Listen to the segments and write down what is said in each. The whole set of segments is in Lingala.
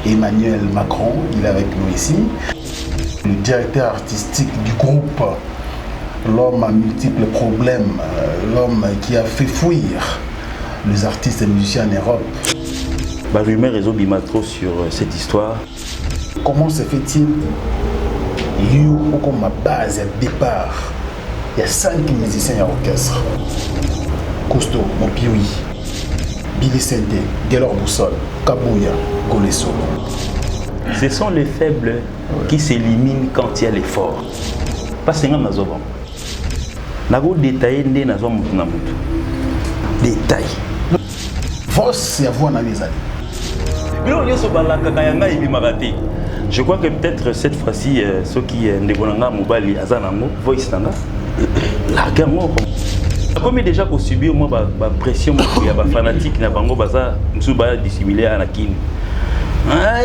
Emmanuel Macron, il est avec nous ici. Le directeur artistique du groupe, l'homme à multiples problèmes, l'homme qui a fait fuir les artistes et musiciens en Europe. La rumeur est trop sur cette histoire. Comment se fait-il? Il y a comme ma base à départ. Il y a 5 musiciens à l'orchestre. Costo, Mopiwi, Billy Sente, Gelor Boussol, Kabouya, Golesso. Ce sont les faibles qui s'éliminent quand il y a l'effort. Parce que nous avons détaillé des détails. Voici à vous en analyser. Je crois que peut-être cette fois-ci, ceux qui ont mobile voice comme déjà qu'on subit la pression de fanatique, na bango baza msuba dissimuler à la kin. Ah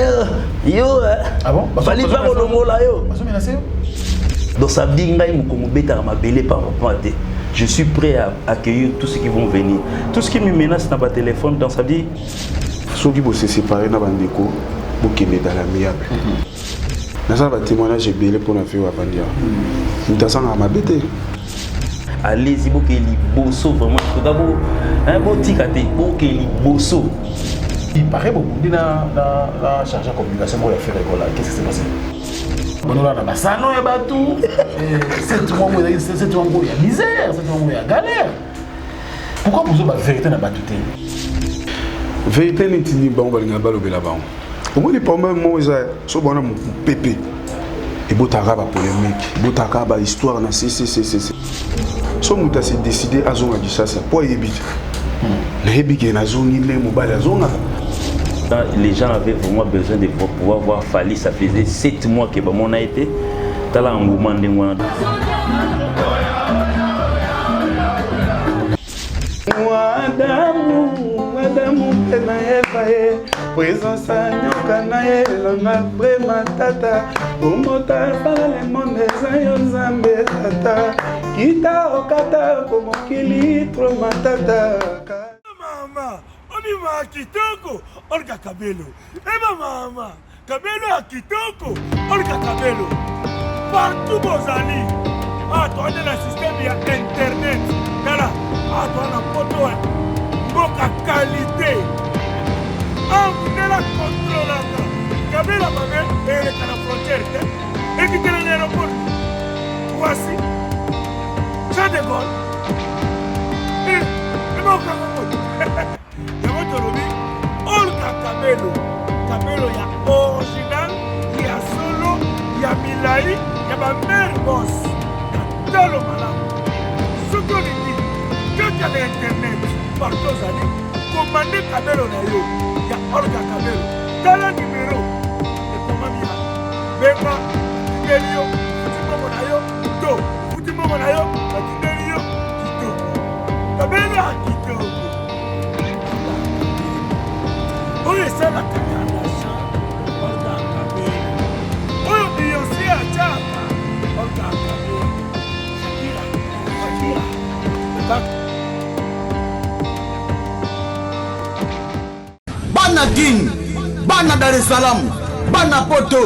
bon? Donc ça veut dire que je suis prêt à accueillir tous ceux qui vont venir. Tout ce qui me menace dans ma téléphone, donc ça veut dire ceux qui vont se séparer dans bandeko, pour qu'ils me dans l'amiable. Dans ça, le témoignage est belé pour la faire à Bandia. Nous t'assons à ma bête. Allez-y, vous qui bosso vraiment. D'abord, un beau ticate, vous qui bosso. Il paraît beaucoup la charge de communication pour faire école. Qu'est-ce qui s'est passé? On a un salon, il y a tout. C'est tout le monde, il y a misère, c'est tout le monde, il y a galère. Pourquoi vous avez la vérité dans la batute? Vérité n'est pas bon, on va aller là-bas. Au moins, les pommes, moi, je suis un pépé. Et vous avez une polémique, vous avez une histoire. Si vous avez décidé à zoner du ça, c'est pour éviter. Les gens avaient vraiment besoin de pouvoir voir Fally. Ça faisait 7 mois que mon a été dans l'engouement de moi. Madame Penaevae, présence à Nyokanae, l'anga matata, Umota, le monde Zayozambe tata, Kita Okata, Pomokili, matata. Mama, on y va à Kitoko, Olga Kabelo. Eh maman, Kabelo à Kitoko, Olga Kabelo. Partout vos amis. Ah, toi, on a le système, il y a Internet. Voilà. Ah, toi, on a photo. Boka qualité. Ah, vous êtes la contrôle. Kabelo, ma mère, elle est à la frontière. Et qui est l'aéroport. Voici. Jean de Gaulle. Et Boka Kabelo. Olga Kabelo. Kabelo, il y a original, il y a solo, il y a Milai, il y a ma mère boss. Il y a Talo Malam. Ce qu'on dit, quand il y a l'internet, partout aux années, commandez Kabelo Nayo, il y a Olga Kabelo. Dans le numéro, et comment dire, Bema, Tidelio, Futimo Nayo, To, Futimo Nayo, Tidelio, Kito. Kabelo a Kito. Oui, c'est la caméra. Olga Kabelo. Oui, Beyoncé a Tchaka. Olga Kabelo. Shakira. Bana Guine, Bana Dar es Salaam, Bana Poto,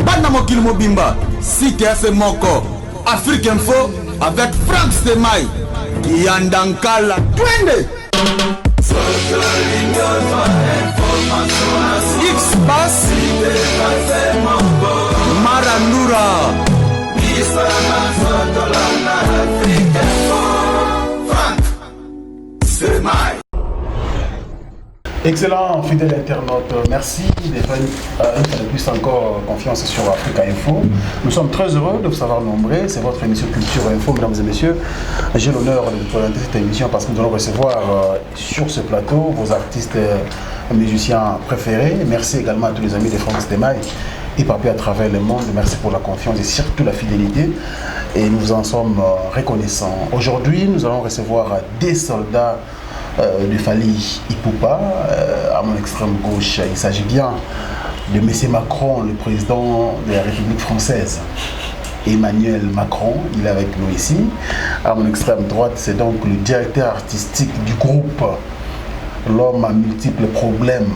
Bana Mokil Mobimba, Site FM Moko, Afrique Info avec Franck Stemai, Yandankala, Twende. X-Bass Marandura Excellent, fidèle internaute, merci d'être une fois de plus encore confiance sur Africa Info. Nous sommes très heureux de vous savoir nombreux. C'est votre émission Culture Info, mesdames et messieurs. J'ai l'honneur de vous présenter cette émission parce que nous allons recevoir sur ce plateau vos artistes musiciens préférés. Merci également à tous les amis de France Demaï et partout à travers le monde. Merci pour la confiance et surtout la fidélité. Et nous en sommes reconnaissants. Aujourd'hui, nous allons recevoir des soldats de Fally Ipupa à mon extrême gauche. Il s'agit bien de M. Macron, le président de la République française. Emmanuel Macron, il est avec nous ici. À mon extrême droite, c'est donc le directeur artistique du groupe, l'homme à multiples problèmes,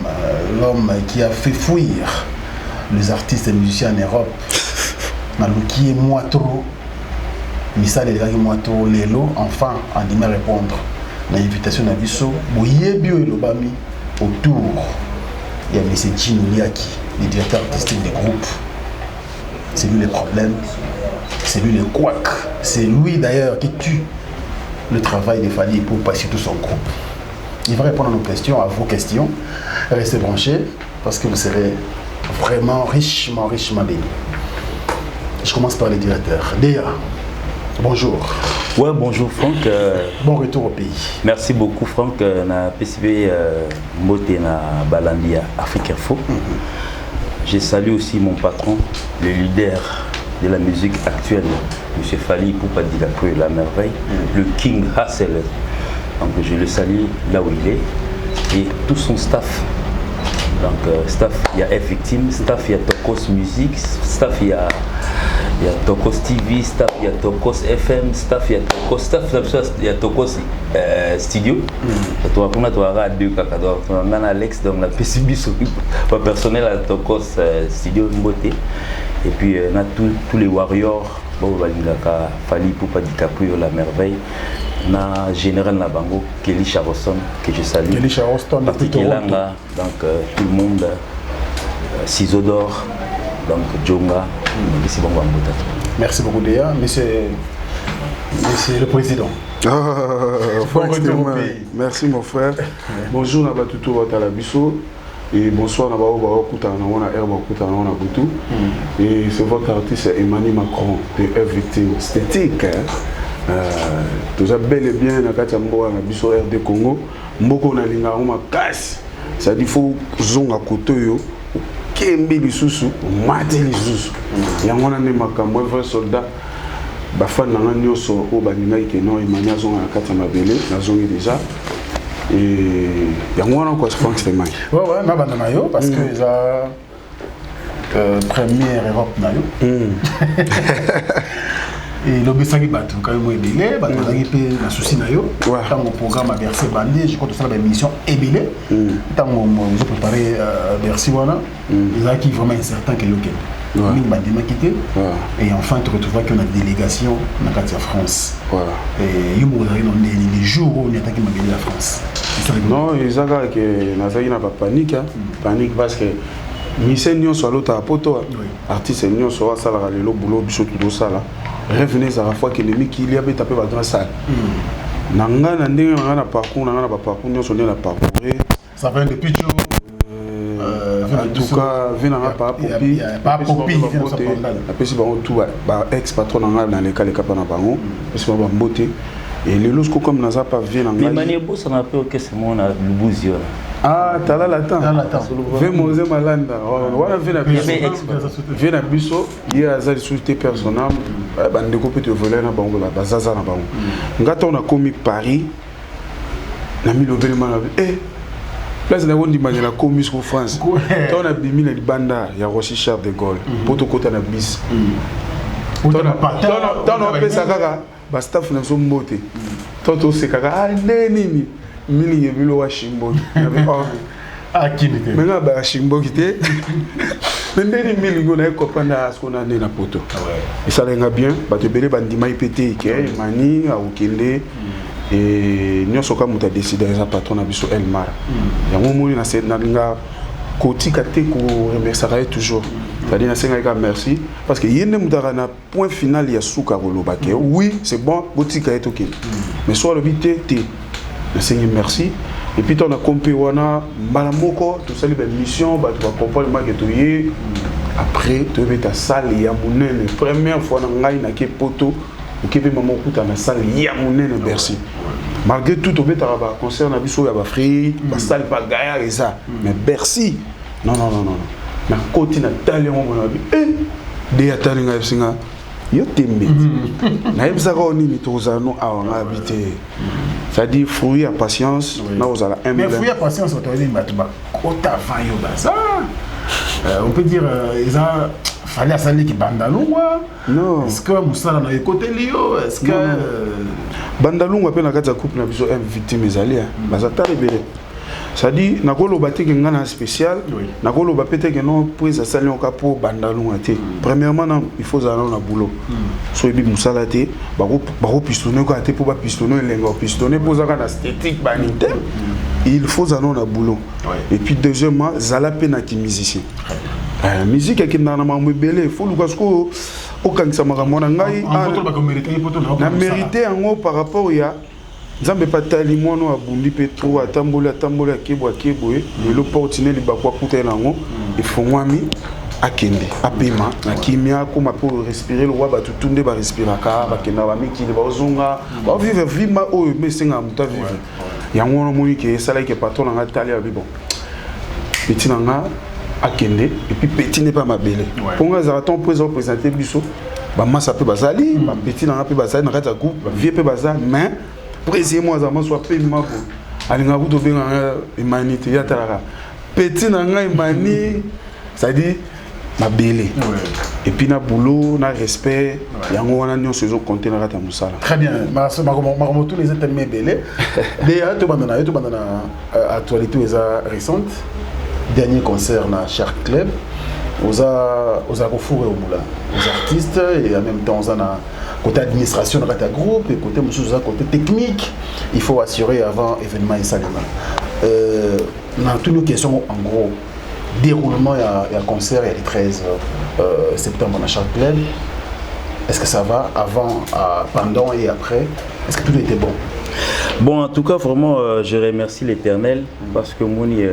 l'homme qui a fait fuir les artistes et musiciens en Europe. Naluki et moi trop, Missa les gars moi trop, Lélo, enfin, en dîme répondre. L'invitation à Bisso, Boye Bio et Lobami, autour, il y a M. Gino Liaki, le directeur artistique des groupes. C'est lui les problèmes, c'est lui les couacs, c'est lui d'ailleurs qui tue le travail des familles pour passer tout son groupe. Il va répondre à nos questions, à vos questions. Restez branchés parce que vous serez vraiment richement bénis. Je commence par les directeurs. Déa, bonjour. Ouais, bonjour Franck. Bon retour au pays. Merci beaucoup Franck. Na PCB Moté na Balandia Afrique Info. Je salue aussi mon patron, le leader de la musique actuelle, M. Fally Ipupa Dikaprio La Merveille, le King Hustle. Donc je le salue là où il est et tout son staff. Donc staff, il y a F-Victime, staff, il y a Tokos Music, staff, il y a Tokos TV, staff, il y a Tokos FM, staff, il y a Tokos staff, il y a Tokos Studio. Tu as deux cacadois, tu as Alex, donc la PCB, pas personnel à Tokos Studio Mbote. Et puis on a tous les warriors, Fally Ipupa Dikaprio La Merveille. Na général Nabango, Kelly Charleston, que je salue. Kelly Charleston, donc tout le monde, Cisodor, donc Djonga, ici bon. Merci beaucoup Déa, monsieur le président. Merci mon frère. Bonjour Nabatutu Watalabiso et bonsoir Nabao Kutana Herba Kutana Butu. Et c'est votre artiste Emmanuel Macron de F-Victime. Esthétique, tout bel et bien na kati ya mboka na biso RD Congo mboko na linga ngoma kasi ça dit faut zonga koto yo kembe lisusu mati lisusu yango na ne makambo vrai soldat ba fan na nyoso o ba ninga ikeno imanya zonga na kati ya mabele na zongi déjà et yango na ko Franck Stemai ouais na bana na yo parce que ça première Europe na yo et l'obésité bateau quand même ébélé bateau qui peut la souci na yo tant mon programme à Bercy bandé je compte sur la émission ébélé tant mon je préparé Bercy voilà ils a qui vraiment incertain que lequel mine bandé m'a quitté et enfin tu retrouves qu'on a une délégation dans la France voilà et il m'a donné les jours où on est attaqué la France non ils a que nazaki na pas panique panique parce que mission nyon soit l'autre à poto artiste nyon soit ça la le boulot biso tout ça là revenez à la fois que l'ennemi qui y a tapé la grande salle nanga na ndenge na parcours nanga na parcours nyon sonné la parcourir ça vient depuis tu en tout cas vient na pas popi la pesi ba tout ba ex patron nanga dans les cas les capana bango pesi ba mbote et les lorsque comme naza pas vient nanga mais maniebo ça n'a pas que c'est mon lubuzio ah tala la temps ve moze malanda wala vient na biso il y a za société personnelle bande ko peut te voler na bango ba zaza na bango ngata on a commis Paris na mi lobele mana place na wondi manje na commis ko France on a bimi na libanda ya Roissy Charles de Gaulle poto kota na bis ton pesa kaka ba staff na so mbote toto se kaka neni mili yebilo wa shimbo akini menga ba shimbo kite ndeni mili ngona e kopanda askona ne na poto et ça lenga bien ba te belé bandima ipete ke mani a okende et nyoso ka muta décider za patron na biso Elmar yango moni na set na linga kotika te ko remercier toujours c'est-à-dire na senga ka merci parce que yende mutara na point final ya suka koloba ke oui c'est bon kotika etoke mais soit le vite te merci et puis on a compris wana malamoko tout ça les missions ba tu vas comprendre que tu y après tu vas ta salle ya munene première fois na ngai na ke poto ou ke be maman kuta na salle ya munene Bercy malgré tout tu vas ba concert na biso ya ba free ba salle ba gaya et ça mais Bercy non na côté na talent on a vu de atalinga singa yo tembe na yebisa ko nini tozano a habité ça dit fruit à patience na ozala mais fruit à patience on t'a dit batuba kota vayo baza on peut dire ils a fallait asali ki bandalungwa non est-ce que musala na côté lio est-ce que bandalungwa pe na kati ya couple na biso victime ezali baza talibele Ça dit, nakolo baté que ngana spécial, nakolo baté que non prise à salion capo bandalon até. Premièrement, il faut aller dans boulot. So ibi musalate, baro pistonner ko até pour ba pistonner lengo pistonner pour ça na esthétique banité. Il faut aller dans boulot. Et puis deuxièmement, zala pena ki musicien. Musique qui na mamwe belé, faut le parce que au kan ça mara mona ngai na mérité en par rapport ya Nzambe patali mwana abundi petro atambola kebo le portiner li bakwa kuta nango ifongwami akende apema na kimia comme pour respirer le roi batutunde ba respirer ka bakenda ba mikili ba ozonga ba vivre vima o mesenga muta vivre yango no moni ke sala ke patron na tali abi bon petit nanga akende et puis petit n'est pas mabele ponga za ton présenter biso ba massa pe bazali ba petit nanga pe bazali na kata groupe ba vie pe bazali mais président moi ça soit pe mako alinga kuto benga humanité ya talaka petit nanga imani ça dit mabele et puis na boulot na respect yango wana nyo sezo compter na kata musala très bien makomo tous les états mebele déjà to bandana actualité récente dernier concert na Shark Club aux refouré au moulin aux artistes et en même temps on a côté administration de la groupe et côté monsieur côté technique il faut assurer avant événement et salima dans toutes nos questions en gros déroulement il y a concert il y a le 13 septembre à Shark Club. Est-ce que ça va avant pendant et après est-ce que tout était bon? Bon, en tout cas, vraiment, je remercie l'Éternel parce que moi, et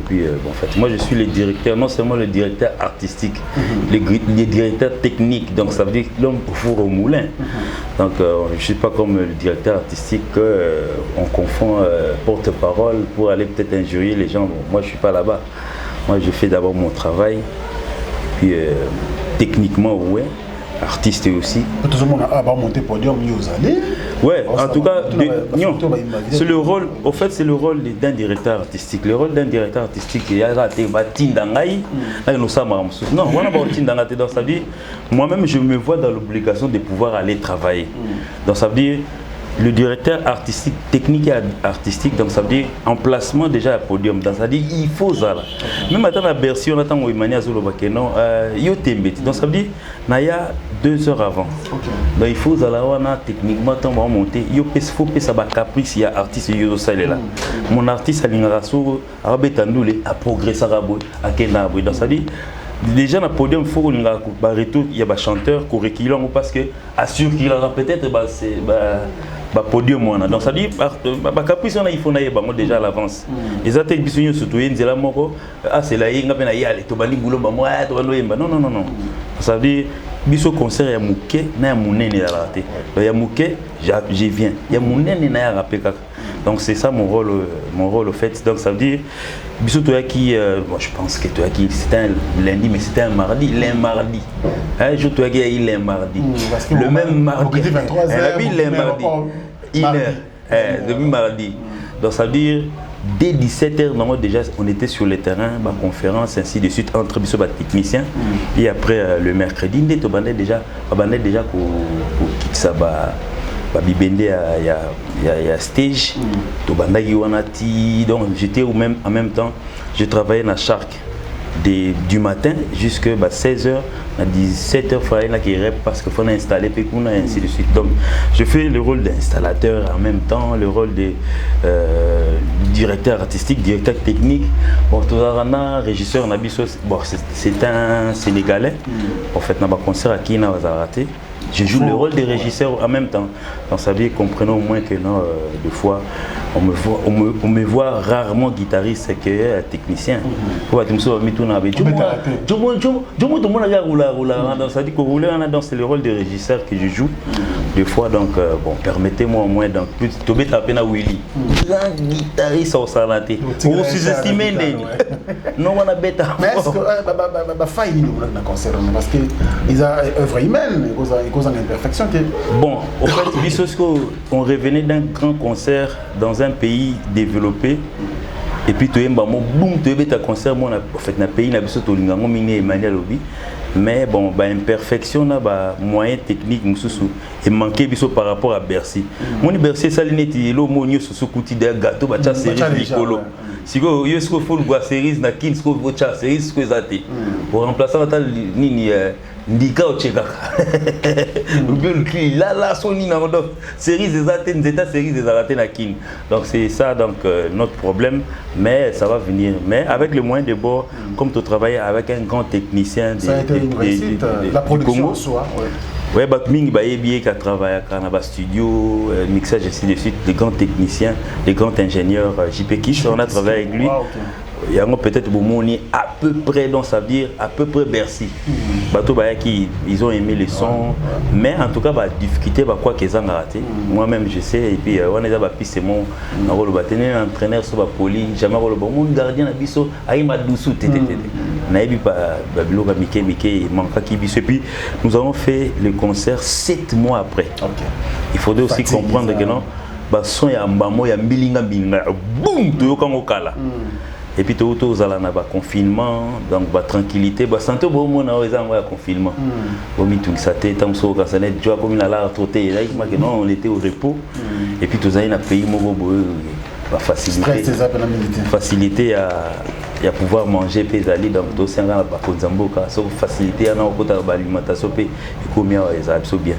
puis, en fait, moi je suis le directeur, non seulement le directeur artistique, le directeur technique, donc ça veut dire l'homme au four au moulin. Donc je ne suis pas comme le directeur artistique, on confond porte-parole pour aller peut-être injurier les gens. Bon, moi je ne suis pas là-bas. Moi je fais d'abord mon travail, puis techniquement, ouais. Artiste aussi. Tout le monde a monté podium, ouais, en tout cas, c'est le rôle. Au fait, c'est le rôle d'un directeur artistique. Le rôle d'un directeur artistique, il y a raté Tindangaï, non, ça veut dire, moi-même, je me vois dans l'obligation de pouvoir aller travailler. Donc ça veut dire. Le directeur artistique, technique et artistique, donc ça veut dire emplacement déjà à podium. Donc ça veut dire il faut ça. Même maintenant la Bercy, on attend au Imania Zolobakeno, donc ça veut dire il y a 2 heures avant. Donc il faut ça là, techniquement, on va monter. Il faut que ça va caprice, il y a artiste là. Mon artiste a progressé à Kenabou. Donc ça veut dire déjà dans le podium, il faut qu'il y ait des chanteurs qui parce que assure qu'il aura peut-être podium. Donc ça dit, caprice, il faut déjà à l'avance. Les athées qui sont surtout, c'est là, il y a non. Ça veut dire, biso concert ya muke na ya munene la raté. Ya muke, je viens. Ya munene na ya rappé. Donc c'est ça mon rôle au fait. Donc ça veut dire biso toi qui bon, je pense que toi qui c'était un lundi mais c'était un mardi, lundi. Hein, je toi qui il est mardi. Le même mardi. Le mardi. Depuis mardi. Donc ça veut dire dès 17h, déjà on était sur le terrain, ma conférence, ainsi de suite, entre les techniciens. Et après le mercredi, on a déjà pour ça, il y a stage. Donc j'étais en même temps, je travaillais dans Shark du matin jusqu'à 16h. À 17h, il fallait qu'il répète parce qu'il faut installer Pékouna et ainsi de suite. Donc, je fais le rôle d'installateur en même temps, le rôle de directeur artistique, directeur technique. Bon, tout ça, régisseur, bon, c'est un Sénégalais. En fait, on a un concert à qui on a raté. Je joue le rôle de régisseur en même temps. Donc ça veut dire, comprenons au moins que non, des fois, on me voit rarement guitariste que technicien. Donc c'est le rôle de régisseur que je joue. Des fois, donc, bon, permettez-moi au moins, donc, plus de taper na Willy. Un guitariste au salaté. Vous sous-estimez les. Non, on a bêta. Mais est-ce que faille dans concert parce qu'ils ont œuvre humaine, ils ont une imperfection. Bon, au fait, on revenait d'un grand concert dans un pays développé. Et puis tu es boum, tu es un concert, en fait, dans un pays, tu es Emmanuel Obi. mais bon bah imperfection na ba moyen technique mususu et manquer biso par rapport à Bercy. Mon Bercy ça l'ineti lo monio sous kuti de gâteau ba cha série licolo. Si go yo sko faut le série na kin sko vo cha série sko zate. Pour remplacer la nini ndika ochekaka. Là soni na donc série des athènes états série des athènes na kin. Donc c'est ça donc notre problème, mais ça va venir. Mais avec le moyen de bord, comme tu travailles avec un grand technicien la production en soi. Ouais, bah Ming Bayebi qui a travaillé à Canaba Studio, mixage ainsi de suite, les grands techniciens, les grands ingénieurs, JP Kish, on a travaillé avec lui. Il y a peut-être à peu près, donc ça veut dire à peu près Bercy. Bateau qui ils ont aimé les sons, mais en tout cas, bah difficulté, bah quoi qu'ils ont raté. Moi-même je sais, et puis on est à c'est mon rôle de entraîneur sur la poli, jamais rôle bon gardien à biso, aïma doucou, naïbi pas babilo Mickey manqua qui biso. Et puis nous avons fait le concert 7 mois après. Il faudrait aussi comprendre que non, bah son ya mbamo ya mbilinga binga, boum, tu yo kango kala. Et puis tout aux alana ba confinement, donc ba tranquillité, ba santé bon mon na raison ba confinement. Bomi tout ça té tam so ka sanet joie comme la la troté là que non on était au repos. Et puis tous na pays mo bo ba facilité à pouvoir manger pesali donc tout ça ba konzamboka so facilité à na okota ba alimentation pe ekomia ça bien.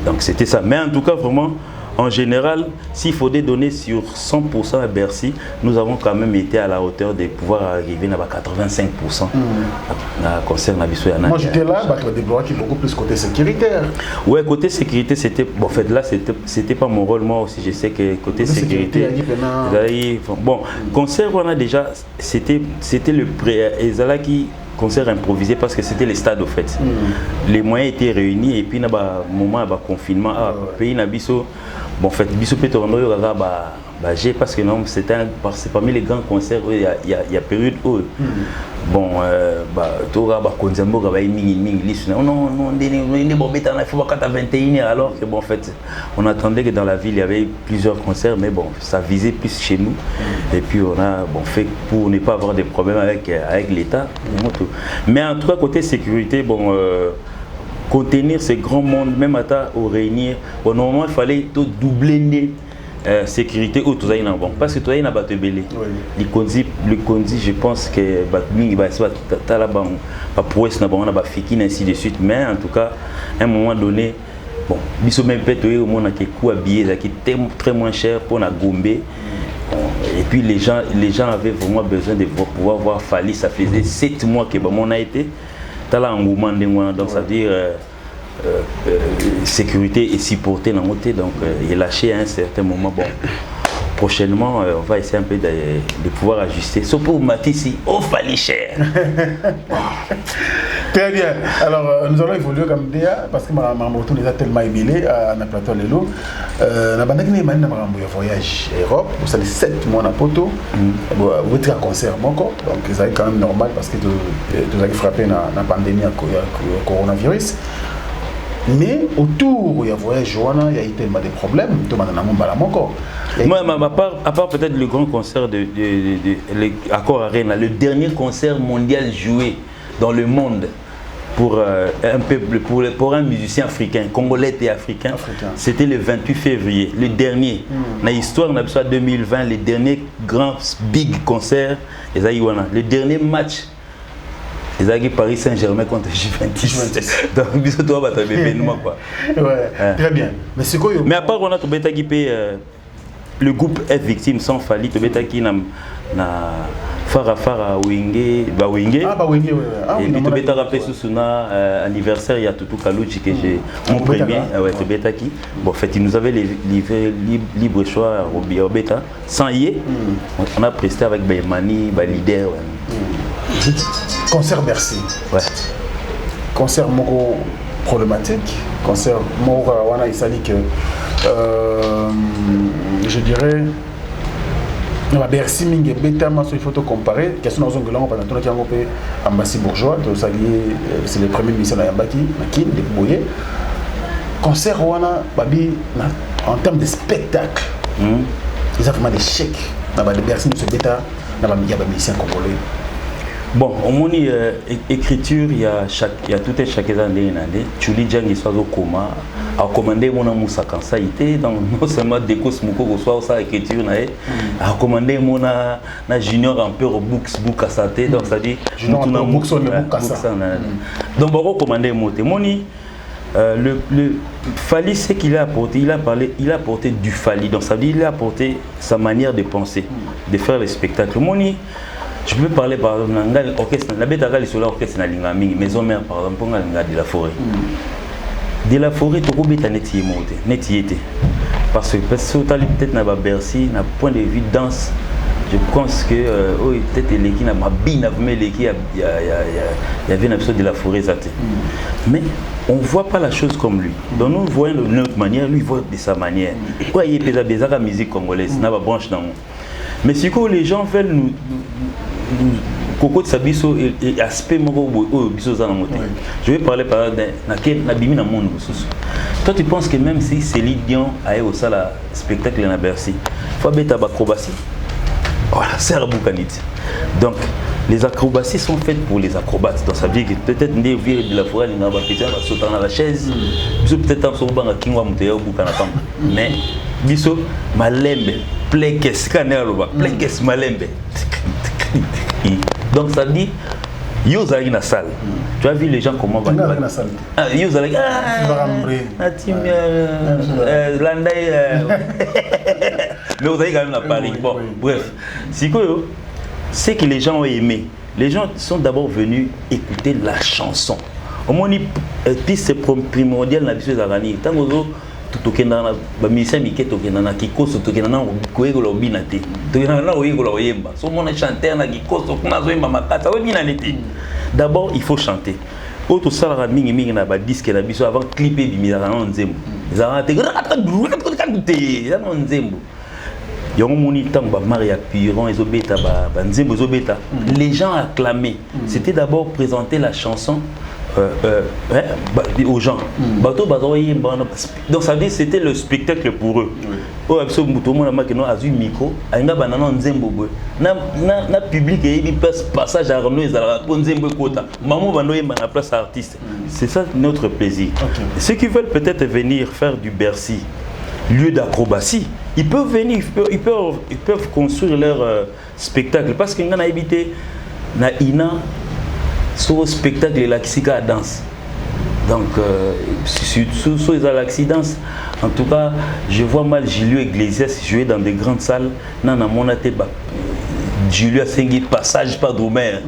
Donc c'était ça, mais en tout cas vraiment en général, s'il faut des données sur 100% à Bercy, nous avons quand même été à la hauteur de pouvoir arriver à 85% concernant la Moi j'étais là, tu as débloqué beaucoup plus côté sécuritaire. Ouais, côté sécurité, c'était. Bon, en fait, là, c'était pas mon rôle, moi aussi. Je sais que côté sécurité. Bon, concert, on a déjà. C'était le pré. qui concert improvisé parce que c'était les stades au fait. Les moyens étaient réunis et puis il y a un moment de confinement. Pays Nabiso. Bon, en fait, Bissou Pétorondo, j'ai parce que non, c'est parmi les grands concerts où il y a période où bon, Tora Konzambo, il faut pas 21 alors que bon, en fait, on attendait que dans la ville il y avait plusieurs concerts, mais bon, ça visait plus chez nous. Et puis on a bon, fait pour ne pas avoir de problèmes avec l'État. Mais en tout cas, côté sécurité, bon. Contenir ces grands mondes, même à au réunir, bon, normalement il fallait tout doubler la sécurité au tout ça bon parce que tout ça n'a pas de belé. Le Kondi, je pense que il va se battre pas pour essayer n'a pas fiki ainsi de suite, mais en tout cas à un moment donné, bon, biso même peut au monde qui coût habillé qui était très moins cher pour la Gombe. Et puis les gens avaient vraiment besoin de pouvoir voir Fali, ça faisait 7 mois que on a été. Donc ça veut dire sécurité et supporter dans mon côté, donc il est lâché à un certain moment. Bon, prochainement on va essayer un peu de pouvoir ajuster. Sauf pour Matissi, oh fallait cher. Très bien. Alors nous allons évoluer comme dia parce que ma moto déjà tellement ébélé à na plateau lelo. Na banda qui m'a voyage Europe, vous savez 7 mois na poto. Vous êtes à concert moko, donc c'est quand même normal parce que vous avez frappé na pandémie à coronavirus. Mais autour il y a voyage il y a eu tellement de problèmes, tout le monde moi, à part peut-être le grand concert de l'Accor Arena, le dernier concert mondial joué dans le monde pour un peuple, pour un musicien africain, congolais et africain. C'était le 28 février, le dernier. Dans l'histoire, on a besoin 2020, le dernier grand big concert, le dernier match. Les agues Paris Saint-Germain contre Juventus. Donc, bisous toi, bah, quoi. Ouais, très bien. Mais c'est quoi? Mais à part, on a tout bêta qui paye le groupe est victime sans Fali, tout bêta qui n'a Fara Wingé, bah Wingé. Ah bah Wingé, ouais. Et puis tout bêta rappelé sous son anniversaire, il y a tout Kalouchi que j'ai mon premier, ouais, tout bêta qui. Bon, en fait, il nous avait livré libre choix au bêta sans y. On a presté avec Baymani, Leader. Concert Bercy. Ouais. Concert Moko problématique. Concert Moko Wana Isali que je dirais la Bercy Mingue Betama, il faut te comparer. Question dans un gland, pendant tout le temps, on peut Ambassi Bourgeois, c'est le premier ministre de Yambaki, Makin, de Bouye. Concert Wana, Babi, en termes de spectacle, ils ont vraiment des chèques. Dans la Bercy, nous se bêta, dans la musicien congolais. Bon, au moins, écriture, il y a tout un chacun d'année. Tu lis Django soit au coma, à commander mon amour sa cansaïté, donc non seulement des causes mouko soit sa écriture, à commander mon na junior un peu au book à santé, donc ça dit junior un peu book sur le book à ça. Donc on va commander mon témoignage. Le Fally, ce qu'il a apporté, il a apporté du Fally, donc ça veut dire il a apporté sa manière de penser, de faire les spectacles. Moni, je peux parler par exemple l'orchestre, la bête à sur l'orchestre na lingaming, maison mère par exemple pour de la forêt. De la forêt, tu peux bête netiété, parce que peut-être na Bercy, na point de vue danse. Je pense que peut-être l'équipe n'a pas bien mais l'équipe il y avait un épisode de la forêt zaté. Mais on ne voit pas la chose comme lui. Donc nous voyons de notre manière, lui voit de sa manière. Quoi il y a des la musique congolaise, n'a pas branche dans. Mais si les gens veulent nous Coco de Sabiso et aspect je vais parler par exemple monde. Toi tu penses que même si Céline Dion a eu au spectacle à Bercy, il faut mettre acrobatie. Voilà, c'est la boucanite. Donc, les acrobaties sont faites pour les acrobates. Donc, ça veut dire que peut-être des vieux de la forêt, ils vont sauter dans la chaise. Peut-être en sauvant un king ou un mais, biso, malembe, plekes, canelo, plekes, malembe. Donc, ça dit, yo zali na salle. Tu as vu les gens comment vont dans la salle. Ah, yo zali mais vous avez quand même à Paris. Bon, bref. C'est que les gens ont aimé. Les gens sont d'abord venus écouter la chanson. Au moins, c'est primordial dans la vie de l'année. Tant que tout le monde a mis sa miquette, tout le monde a kiko, tout le monde a koé le binate. Tout le monde a koé le yemba. Tout le monde a chanté, na kiko, tout le monde a yemba makata. D'abord, il faut chanter. Autre salara mingi na ba disque na biso avant clipper bimizaka na nzembo. Ezara te nzembo. Yongo moni tant ba Maria Piron ezobeta ba nzembo ezobeta. Les gens acclamaient. C'était d'abord présenter la chanson aux gens. Donc ça veut dire c'était le spectacle pour eux. Oh absolument tout le monde a marqué non azu micro, ainga banana nzembo boy. Na public et il passe passage à Renaud ezala nzembo kota. Maman bando yemba na place artiste. C'est ça notre plaisir. Ceux qui veulent peut-être venir faire du Bercy, lieu d'acrobatie, ils peuvent venir, ils peuvent construire leur spectacle parce qu'ils n'ont pas habité na ina sur spectacle et l'axika danse. Donc sur les accidents, en tout cas, je vois mal Julio Iglesias jouer dans des grandes salles. Non, non, mon ateba. Julio a singé passage par Domer.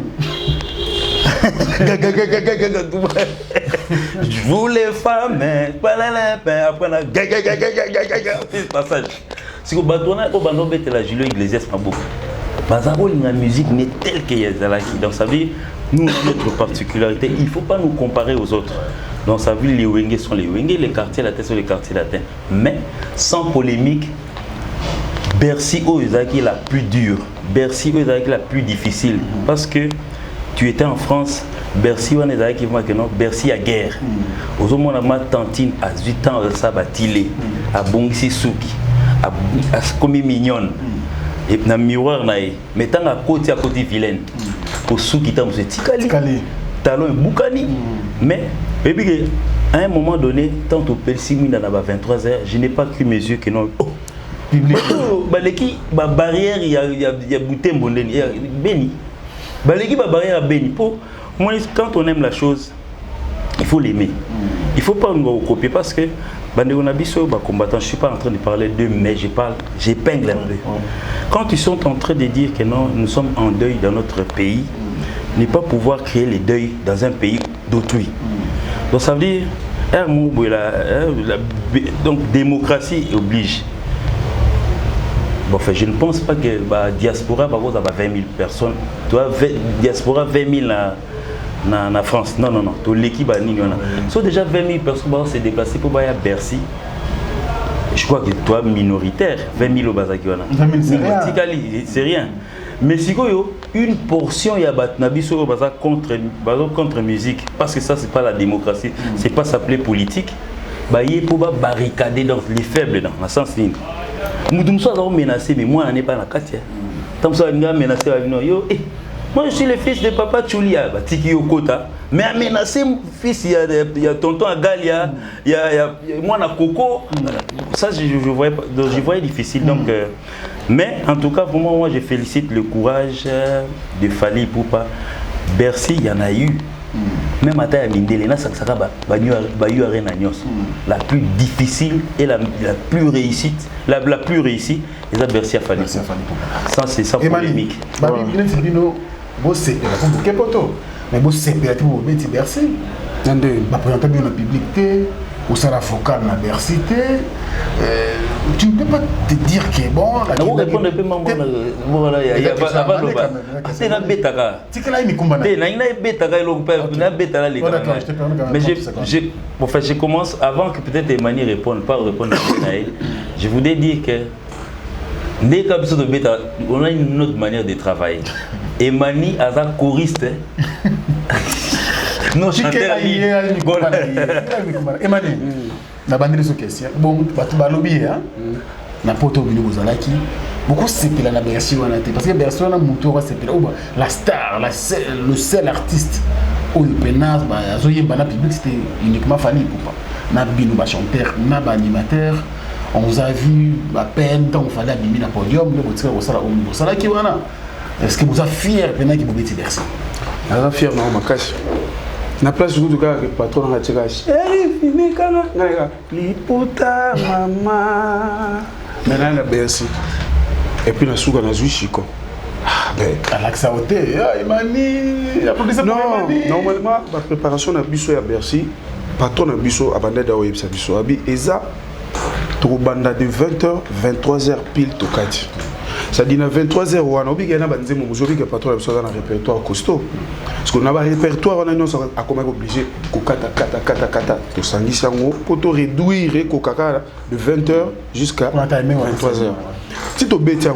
Je voulais femmes, après passage. Si vous battez la Julio Iglesias, pas beaucoup. La musique n'est telle qu'il y a donc ça veut dire, nous, notre particularité, il ne faut pas nous comparer aux autres. Donc ça veut dire les Wenge sont les Wenge, les quartiers latins sont les quartiers latins. Mais sans polémique, Bercy est la plus dure, Bercy est la plus difficile. Parce que tu étais en France, Bercy Bercy a guerre. Aux hommes, on a ma tantine à 8 ans, ça va tiler, à Bongsi Souki, à Komi Mignonne. Et dans le miroir, mais tant à côté vilaine, pour ceux qui t'ont dit Tikali, talon et Boukani. Mais, à un moment donné, tant au Persi, dans 23h, je n'ai pas cru mes yeux que non. La barrière, il y a bouté Mbondeni, il y a Béni. La barrière à Béni. Moi, quand on aime la chose, il faut l'aimer. Il ne faut pas nous copier parce que combattant, je ne suis pas en train de parler d'eux, mais j'épingle un peu. Quand ils sont en train de dire que non, nous sommes en deuil dans notre pays, ne pas pouvoir créer les deuils dans un pays d'autrui. Donc ça veut dire, donc démocratie oblige. Bon, enfin, je ne pense pas que la diaspora va avoir 20 000 personnes. Tu vois, diaspora 20 000 en France. Non, non, non. L'équipe a nignon. So déjà 20 000 personnes vont se déplacer pour aller à Bercy. Je crois que toi, minoritaire, 20 000 au Bazakiwana. 20 000, c'est rien. Mais si une portion, il y a Batnabiso contre musique, parce que ça, c'est pas la démocratie, c'est pas s'appeler politique. Il y a pour barricader dans les faibles, dans le sens ligne. Nous sommes menacés, mais moi, je n'ai pas la carte. Tant que ça, menacé, Moi, je suis le fils de Papa Tchoulia, Tiki Yokota. Mais à menacer mon fils, il y a tonton Agalia, il y a moi, na Coco. Ça, je voyais difficile. Donc, mais en tout cas, vraiment, moi, je félicite le courage de Fally Ipupa. Bercy, il y en a eu. Même à taille Mindele, la plus difficile et la plus réussite, la plus réussie, et ça Bercy à Fally. Ça c'est sans polémique. Mais vous c'est peut-être vous mettez Bercy. Bah présenter bien la publicité, ou ça la focale na Bercy. Tu ne peux pas te dire que bon la on répond un peu voilà il y a pas de pas c'est la bêta c'est que là il me combat na bêta na bêta les mais je commence avant que peut-être Emani réponde pas répondre je voudrais dire que dès que de bêta on a une autre manière de travailler. Emani as un choriste non chanteur Emani na bandeli so question bon batu balobi hein na poto bino bozalaki beaucoup sepela na Bercy wana te parce que Bercy wana muto wa sepela ou la star le seul artiste au penas ba azoyemba na public c'était uniquement Fally Ipupa na bino ba chanteur na ba animateur on vous a vu à peine tant fallait abimi na podium le botika osala o sala ki wana est-ce que vous êtes fier pendant que vous êtes Bercy na fier na makashi na place où tu as le patron na tcheka chéri fini kana ngaka liputa mama maintenant na Bercy et puis na souka na Zuchiko ben Alexa Oté Emani applaudissez pour Emani normalement la préparation na biso ya Bercy patron na biso abanda da oyebisa biso abi eza to banda de 20h 23h pile to kati. Ça dit à 23h, on a obligé à que patron a un répertoire costaud. Parce qu'on a un répertoire, on a comme obligé kata to sangisa pour te réduire de 20h jusqu'à 23h. Si tu bêtes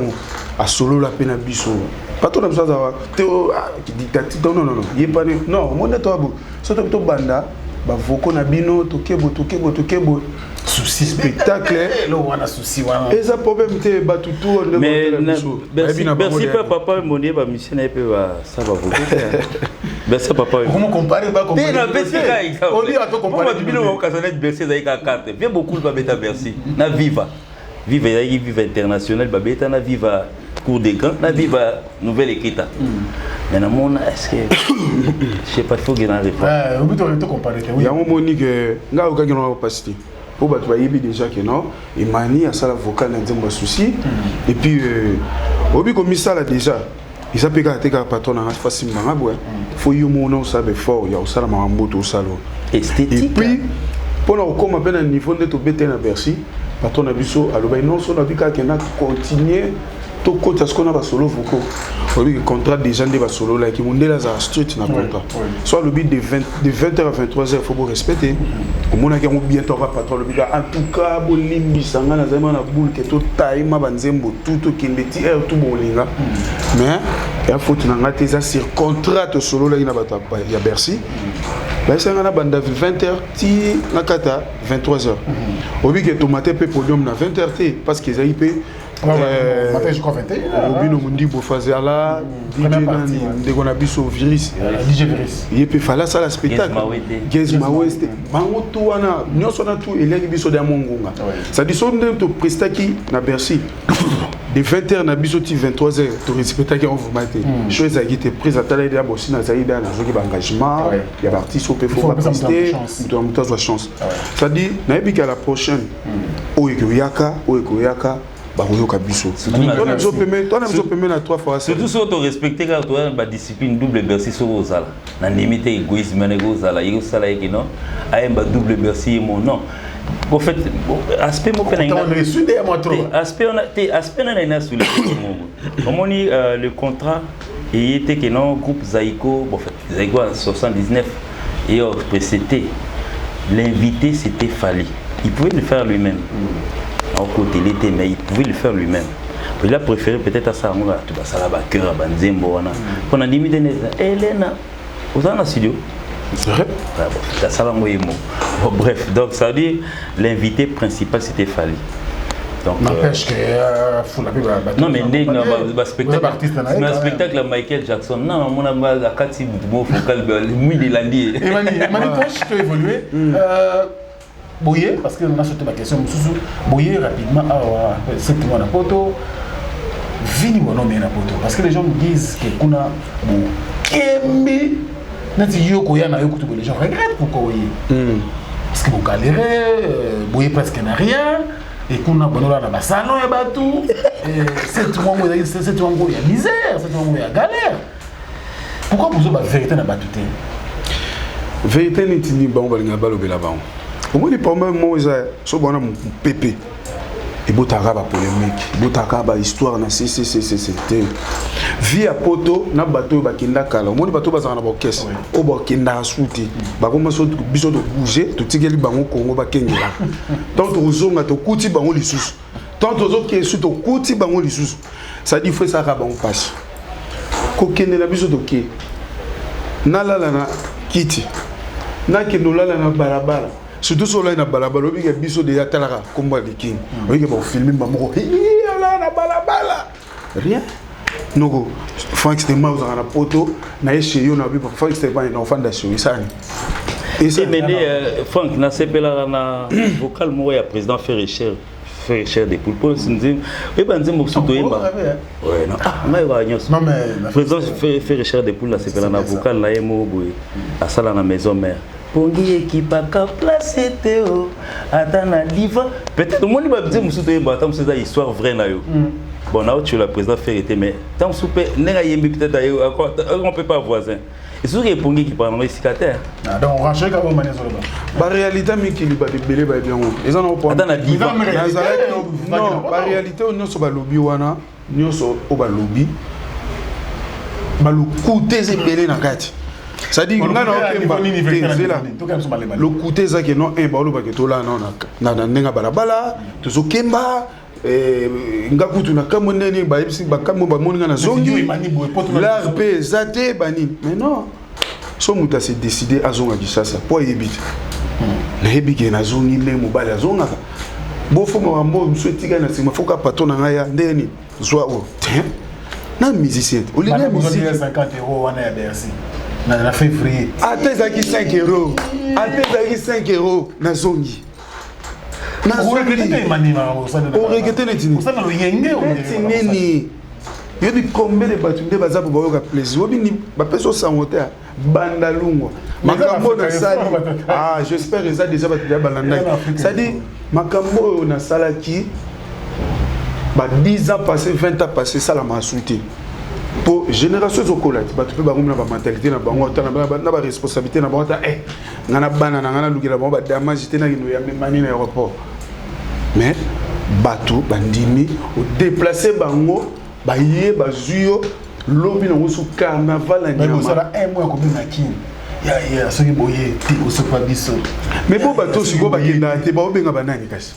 à solo la peine à biso, patron a besoin d'avoir qui dit non, il est pas non, mon étoile, ça te banda, bah voko na bino, tokebo. Souci spectacle on a souci wana et ça problème te batutu on mais merci papa monier ba mission na pe ba ça va beaucoup merci papa comment comparer ba comparer na Bercy on dit à toi comparer tu bino occasionné Bercy za ka carte bien beaucoup ba beta Bercy na viva international ba beta na viva cours des grands na viva nouvelle écrita mais na mon est-ce que je sais pas faut que na répondre on peut te comparer oui il y a un moni que nga ka ngino opacité pour battre déjà que non Emani a ça la vocale n'a souci et puis obi comme ça là déjà il s'appelle que patron na facilement faut y mon ça be fort il y a ça la mamboto salo esthétique et puis pour nous comme à un niveau de to bête na Bercy patron na biso aloba non so na bika que na continuer to côté ce qu'on a solo vocaux le contrat déjà des solo là qui mondela za street na contrat soit le but de 20h à 23h il faut respecter au moins que on bientôt va patron le but en tout cas bolimbi sanga na zema na boule que tout time banzembo tout qui mbeti air tout bolinga mais il faut tu n'as tes sur contrat to solo là ina bata ya Bercy là ça na banda 20h ti na kata 23h au but que tomate pe podium na 20h parce qu'ils aient payé matin je crois 21 Robino Mundi Bofazer là DJ on a biso virus DJ virus il peut faire ça la spectacle Gezma West bango to wana nyoso na tout elengi biso da mongonga ça dit son to prestaki na Bercy de 20h na biso ti 23h to respectaki on vous mater chose a été prise à tala de bosi na zaida na zoki ba engagement il y a artiste au peut faut prester to muta zo chance ça dit na ebika la prochaine oyekoyaka surtout si on respecte car tu as une discipline double Bercy sur vos salles na limité égoïsme nego sala yo sala qui non a un double Bercy mon non en fait aspect mo pena aspect on a sur le comment on dit le contrat et était que non groupe Zaïko en fait Zaïko en 79 et c'était l'invité c'était Fally il pouvait le faire lui-même au côté l'été mais il pouvait le faire lui-même. Il a préféré peut-être à ça tu vas ça là-bas cœur à Banzembo wana. On a limité Elena aux en studio. C'est vrai. Ça ça là moi bref donc ça dit l'invité principal c'était Fally. Donc, n'empêche que faut la non mais dès que spectacle Michael Jackson non mon ami à Kati Boudmo focal muy de lundi et Manitoche peut évoluer Boyer parce que on a sauté ma question Boyer rapidement c'est tout na poto vini mon nom na poto parce que les gens me disent que kuna kembi nati yoko ya na yoko les gens regrettent pourquoi Boyer parce que vous galérez Boyer presque n'a rien et qu'on a bonola na salon et batou c'est tout monde il y a misère c'est tout monde il y a galère pourquoi vous avez vérité na batouté vérité ni tini ba on balinga balobela ba au moins les pommes moi ça so bona mon pépé et botaka ba polémique botaka ba histoire na c'était vie à poto na bateau ba kinda kala moni bateau ba na ba caisse o ba kinda souti ba ko maso biso to bouger to tigeli bango Congo ba kengela tant to zonga to kuti bango lisusu tant to zo ke su to kuti bango lisusu ça dit faut ça ka bango passe ko kendela biso to ke na lala na kiti na kendolala na barabara surtout sur la balabala obi ke biso de yatalaka komba de king obi ke ba filmer mamoko la na balabala rien noko Frank c'était mal dans la poto na chez yo na bi Frank c'était pas une fondation isani et c'est mené Frank na sepela na vocal mo ya président Ferrecher des poules sinzi et ben nzimbo suto yemba ouais non na yo anyos non mais président Ferrecher des poules na sepela na vocal na yemo boy à sala na maison mère Pongi équipe à placer Théo Adana livre peut-être moi ni ba dire musuto yemba tant c'est une histoire vraie na yo bon là tu la président Ferreté mais tant souper n'enga yembi peut-être on peut pas voisin et surtout que Pongi qui parle ici cataire donc on range ka manière sur le bas ba réalité mais qui ba de belé ba bien ils en ont pas Adana livre non ba réalité on so ba lobby wana nyoso o ba lobby ba lu coûter c'est belé na kati ça dit ngana le côté ça que non un balo ba que to là non na nenga balabala to zo kemba ngakutu na kamonene ba yebisi ba kamo ba moninga na zongi l'arp zate bani mais non so muta s'est décidé à zonga kisasa pour yebite na yebike na zongi le mobile zonga bo fo mo ambo mswetika na sima foka patona ngaya ndeni zwa o na musicien o li na musique 50 € wana ya Bercy na février atezaki 5 €. Atezaki 5 € na zongi. Na regretter les tini. Ça na lo yenge o nini. Yebi combien de batunde baza pour boyoka plaisir. Obi ni ba peso sangote banda lungo. Makambo na sali. Ah, j'espère que ça déjà batunde balanda. Ça dit makambo na salaki ba 10 ans passé 20 ans passé ça la m'a souté. Pour génération zokola tu peux ba ngomna ba mentalité na bango na ba responsabilité na bango ta ngana bana na ngana lukela bango ba damage tena kino ya mani na aéroport mais bato bandimi au déplacer bango ba yé ba zuyo lobi na musu carnaval na nyama ça la un mois comme na kin ya soki boye ti o se pas biso mais bo bato siko ba kenda te ba obenga banani kasi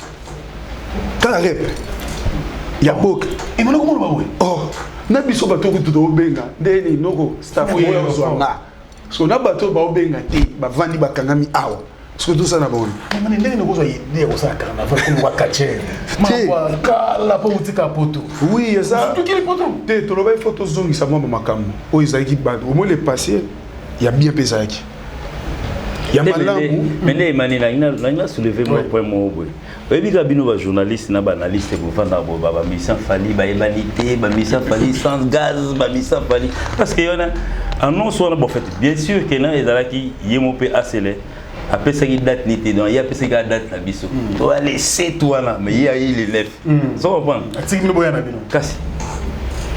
kala rep ya bok et mon comment ba boye oh na biso bato ko tuto benga ndeni noko staff oyo zwanga so na bato ba obenga te ba vandi bakangami awa so tout ça na bon mais ndenge noko zo idée ko sa carnaval ko wa kache ma kala po utika poto oui ça tout qui le poto te to lo ba photo zongi sa mama makambo o izaki ba au moins le passé il y a bien pesaki ya malamu mais les mani na soulever moi point mo boy ebika bino ba journaliste na ba analyste ko fanda bo ba mission fali ba humanité ba mission fali sans gaz ba mission fali parce que yona annonce on a fait bien sûr que là ezala ki yemo pe accélé après ça qui date nité donc il y a PC qui date na biso to aller c'est toi là mais il y a les 9 ça comprendre atiki boya na bino kasi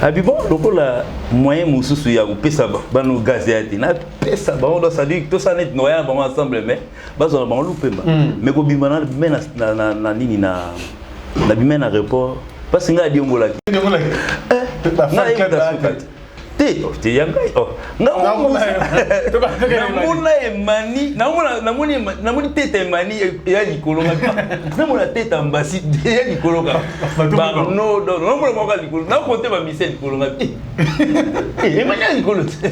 abi bon lokola moyen mususu ya kopesa bano gaz ya te na pesa ba on doit ça dire tout ça net noya ba ensemble mais ba zo ba lupemba mais ko bimana na nini na bimana report parce que nga diongola te yanga namoni teta emani ya likolonga namona teta mbasi ya likolonga namona moka likolo nakote bamise likolonga emani ya likolo te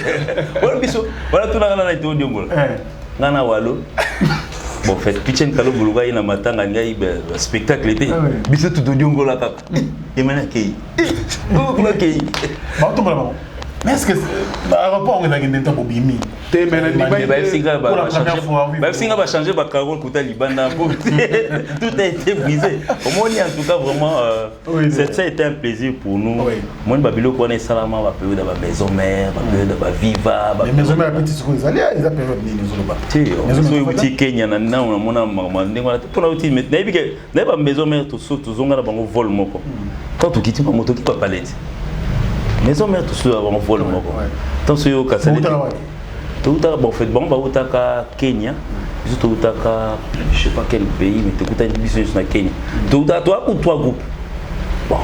wana biso wana tunanga na ito diongola nga na walo Bon, en fait, Pichen Kalo Boulouga, il y a un spectacle était. Bisous tout au Diongo la cap. Et maintenant, qui mais est-ce que l'aéroport on est dans un temps pour Bimi? Singa va changer ma carole Kouta Libana. Tout a été brisé. Au moins, en tout cas, vraiment, ça a été un plaisir pour nous. Moi, Babilo connaît Salama, va payer dans ma maison mère, va payer dans ma Viva. Mais maison mère, petite seconde, ils allaient période ni nous sommes Kenya, on a pour outil mais n'a maison mère tout ça, tout zonga bango vol moko. Quand tu quittes ma moto, tu peux pas l'aider. Maison mère tout ça avant vol moko. Tant ce yo kasale. Tout à bon fait bon ba utaka Kenya, juste utaka je sais pas quel pays mais tu écoutes une business na Kenya. Tout à toi ou toi groupe. Bon,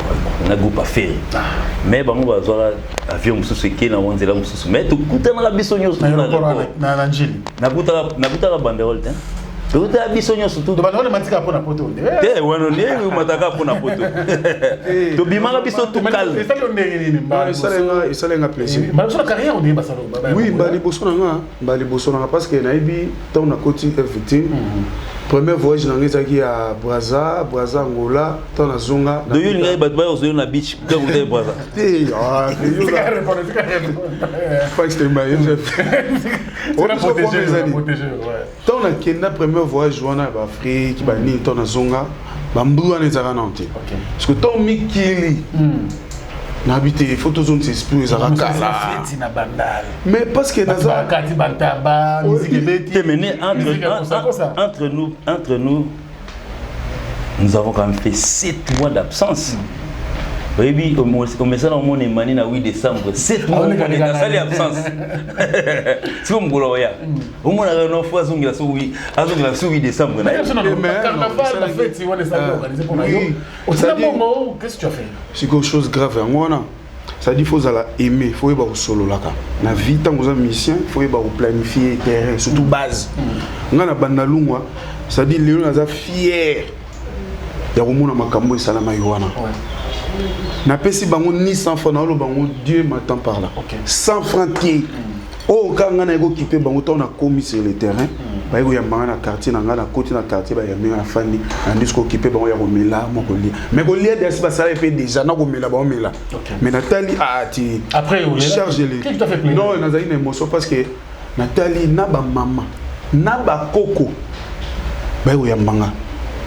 on a groupe à faire. Mais bon on va voir avion mususu Kenya on zela mususu. Mais tu écoutes na bisonyo na Angeli. Na buta banderole hein. Tout à bisonyo surtout. De banderole matika pour na poto. Eh wano ni mataka pour na poto. To bimanga biso tout calme. C'est ça le ndenge ça lenga plaisir. Mais sur la carrière on est basalo. Oui, mbali bosona parce que naibi tant na côté FT. Premier voyage na ngezaki à Brazza Angola, tant na zonga. Do you ngai bat bayo zo na beach dans le Brazza. Eh ah, yo là. Pas que c'était maillot. On a protégé ouais. Tant na Kenya premier voyage wana ba Afrique, ba ni tant na zonga, ba mbu wana ezaka nanti. Parce que tant mikili. N'habite photos zone s'explose ezaka kala. Mais parce que naza kati bantaba musique ebeti mené entre nous avons quand même fait 7 mois d'absence. Oui, on met ça dans mon émani na 8 décembre. 7 mois on est dans salle absence. C'est comme Goloya. Au moins la une fois zongla so 8 décembre. Mais carnaval la fête si on est organisé pour nous. Au moment qu'est-ce que tu as fait? C'est quelque chose grave ngona. Ça dit faut la aimer, faut y solo là na vie tant que mission, faut y planifier terrain surtout base. Ngana bandalungwa, ça dit Léon aza fier. Ya komona makambo esalama yowana. Na pesi bango ni 100 francs na lo bango Dieu m'attend par là. 100 francs qui oh quand ngana ego kipe bango to na commis sur le terrain. Ba ego ya manga na quartier na ngana côté na quartier ba ya menga fandi andis ko kipe bango ya komela moko lia. Mais ko lia des ba sala fait déjà na komela ba mela. Mais Nathalie a ti après on charge les. Qu'est-ce que tu as fait plaisir? Non, na za une émotion parce que Nathalie na ba maman na ba koko ba ego ya manga.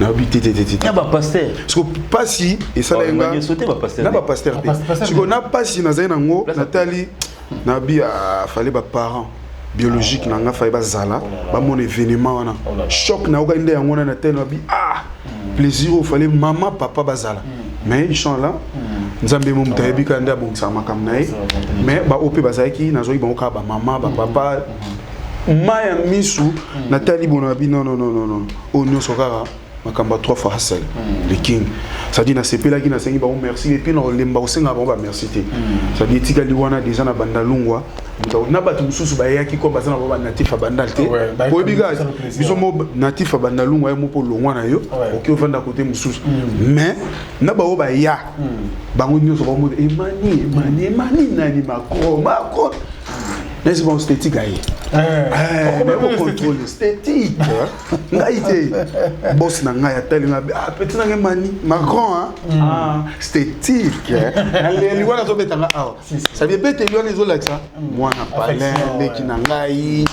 Na habité na ba pasteur parce que pas si et ça là nga sauter ba pasteur na ba pasteur parce que na pas si na zaina ngo Nathalie na bi a fallait ba parents biologique na nga fallait ba zala ba mon événement wana choc na oka ndé yango na tête na bi plaisir au fallait maman papa ba zala mais ils sont là nzambe mo mutayebi ka nda bon sama kam nae mais ba opé ba zaiki na zo ba oka ba maman ba papa maya misu Nathalie bonabi non o no sokara makamba 3 fois Hassel le king ça dit na sepela qui na sengi ba merci et puis na lemba osenga ba merci te ça dit tika liwana déjà na bandalungwa na batu mususu ba yaki ko bazana ba natif bandalte ko biga biso mo natif bandalungwa mo po longwa na yo oki ovanda côté mususu mais na ba ba ya bango nyoso ba mo emani nani makro n'est-ce pas esthétique aïe mais on contrôle esthétique ngaïté boss na ngaya tali na petit na mani Macron esthétique les wana zo betanga ça vient bête yo les là ça moi na palais les qui na ngai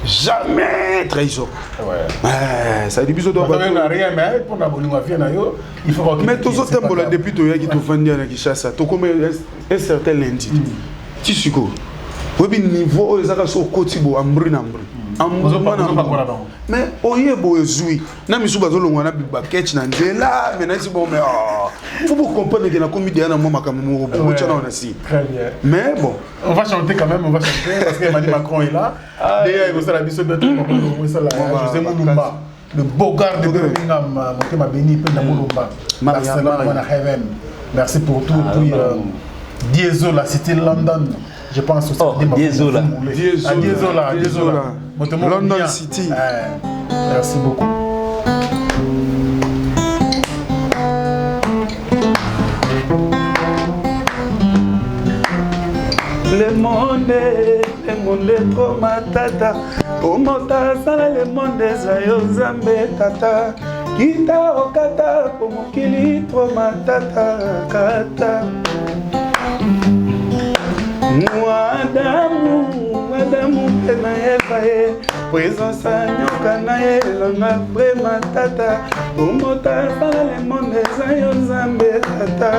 jamais trahison ça dit biso doit rien mais pour na bolingo afia na yo il faut mais tous autres tembo là depuis to ya qui to vandi na Kinshasa to comme un certain lundi tu suko oui niveau ezaka so kotibo ambri mais oyebo ezui na misu bazolongwa na biba ketch na ndela mais na bon mais faut vous comprendre que na comédien na moi makambo bo tchana on a si très bien mais bon on va chanter quand même parce que Emmanuel Macron est là d'ailleurs il va la biso de José Moulumba le beau gars de Birmingham Motema Beni pe na Moulumba Barcelone heaven merci pour tout puis Diesel la cité London. Je pense aussi Diesola. London City. Merci beaucoup. Le monde est trop matata. Omota sala le monde zayo nzambe tata kita okata po mokili tro matata kata Adamu pe na Eva ye présence nyoka na ye langa pre matata omota sala le monde zayo nzambe tata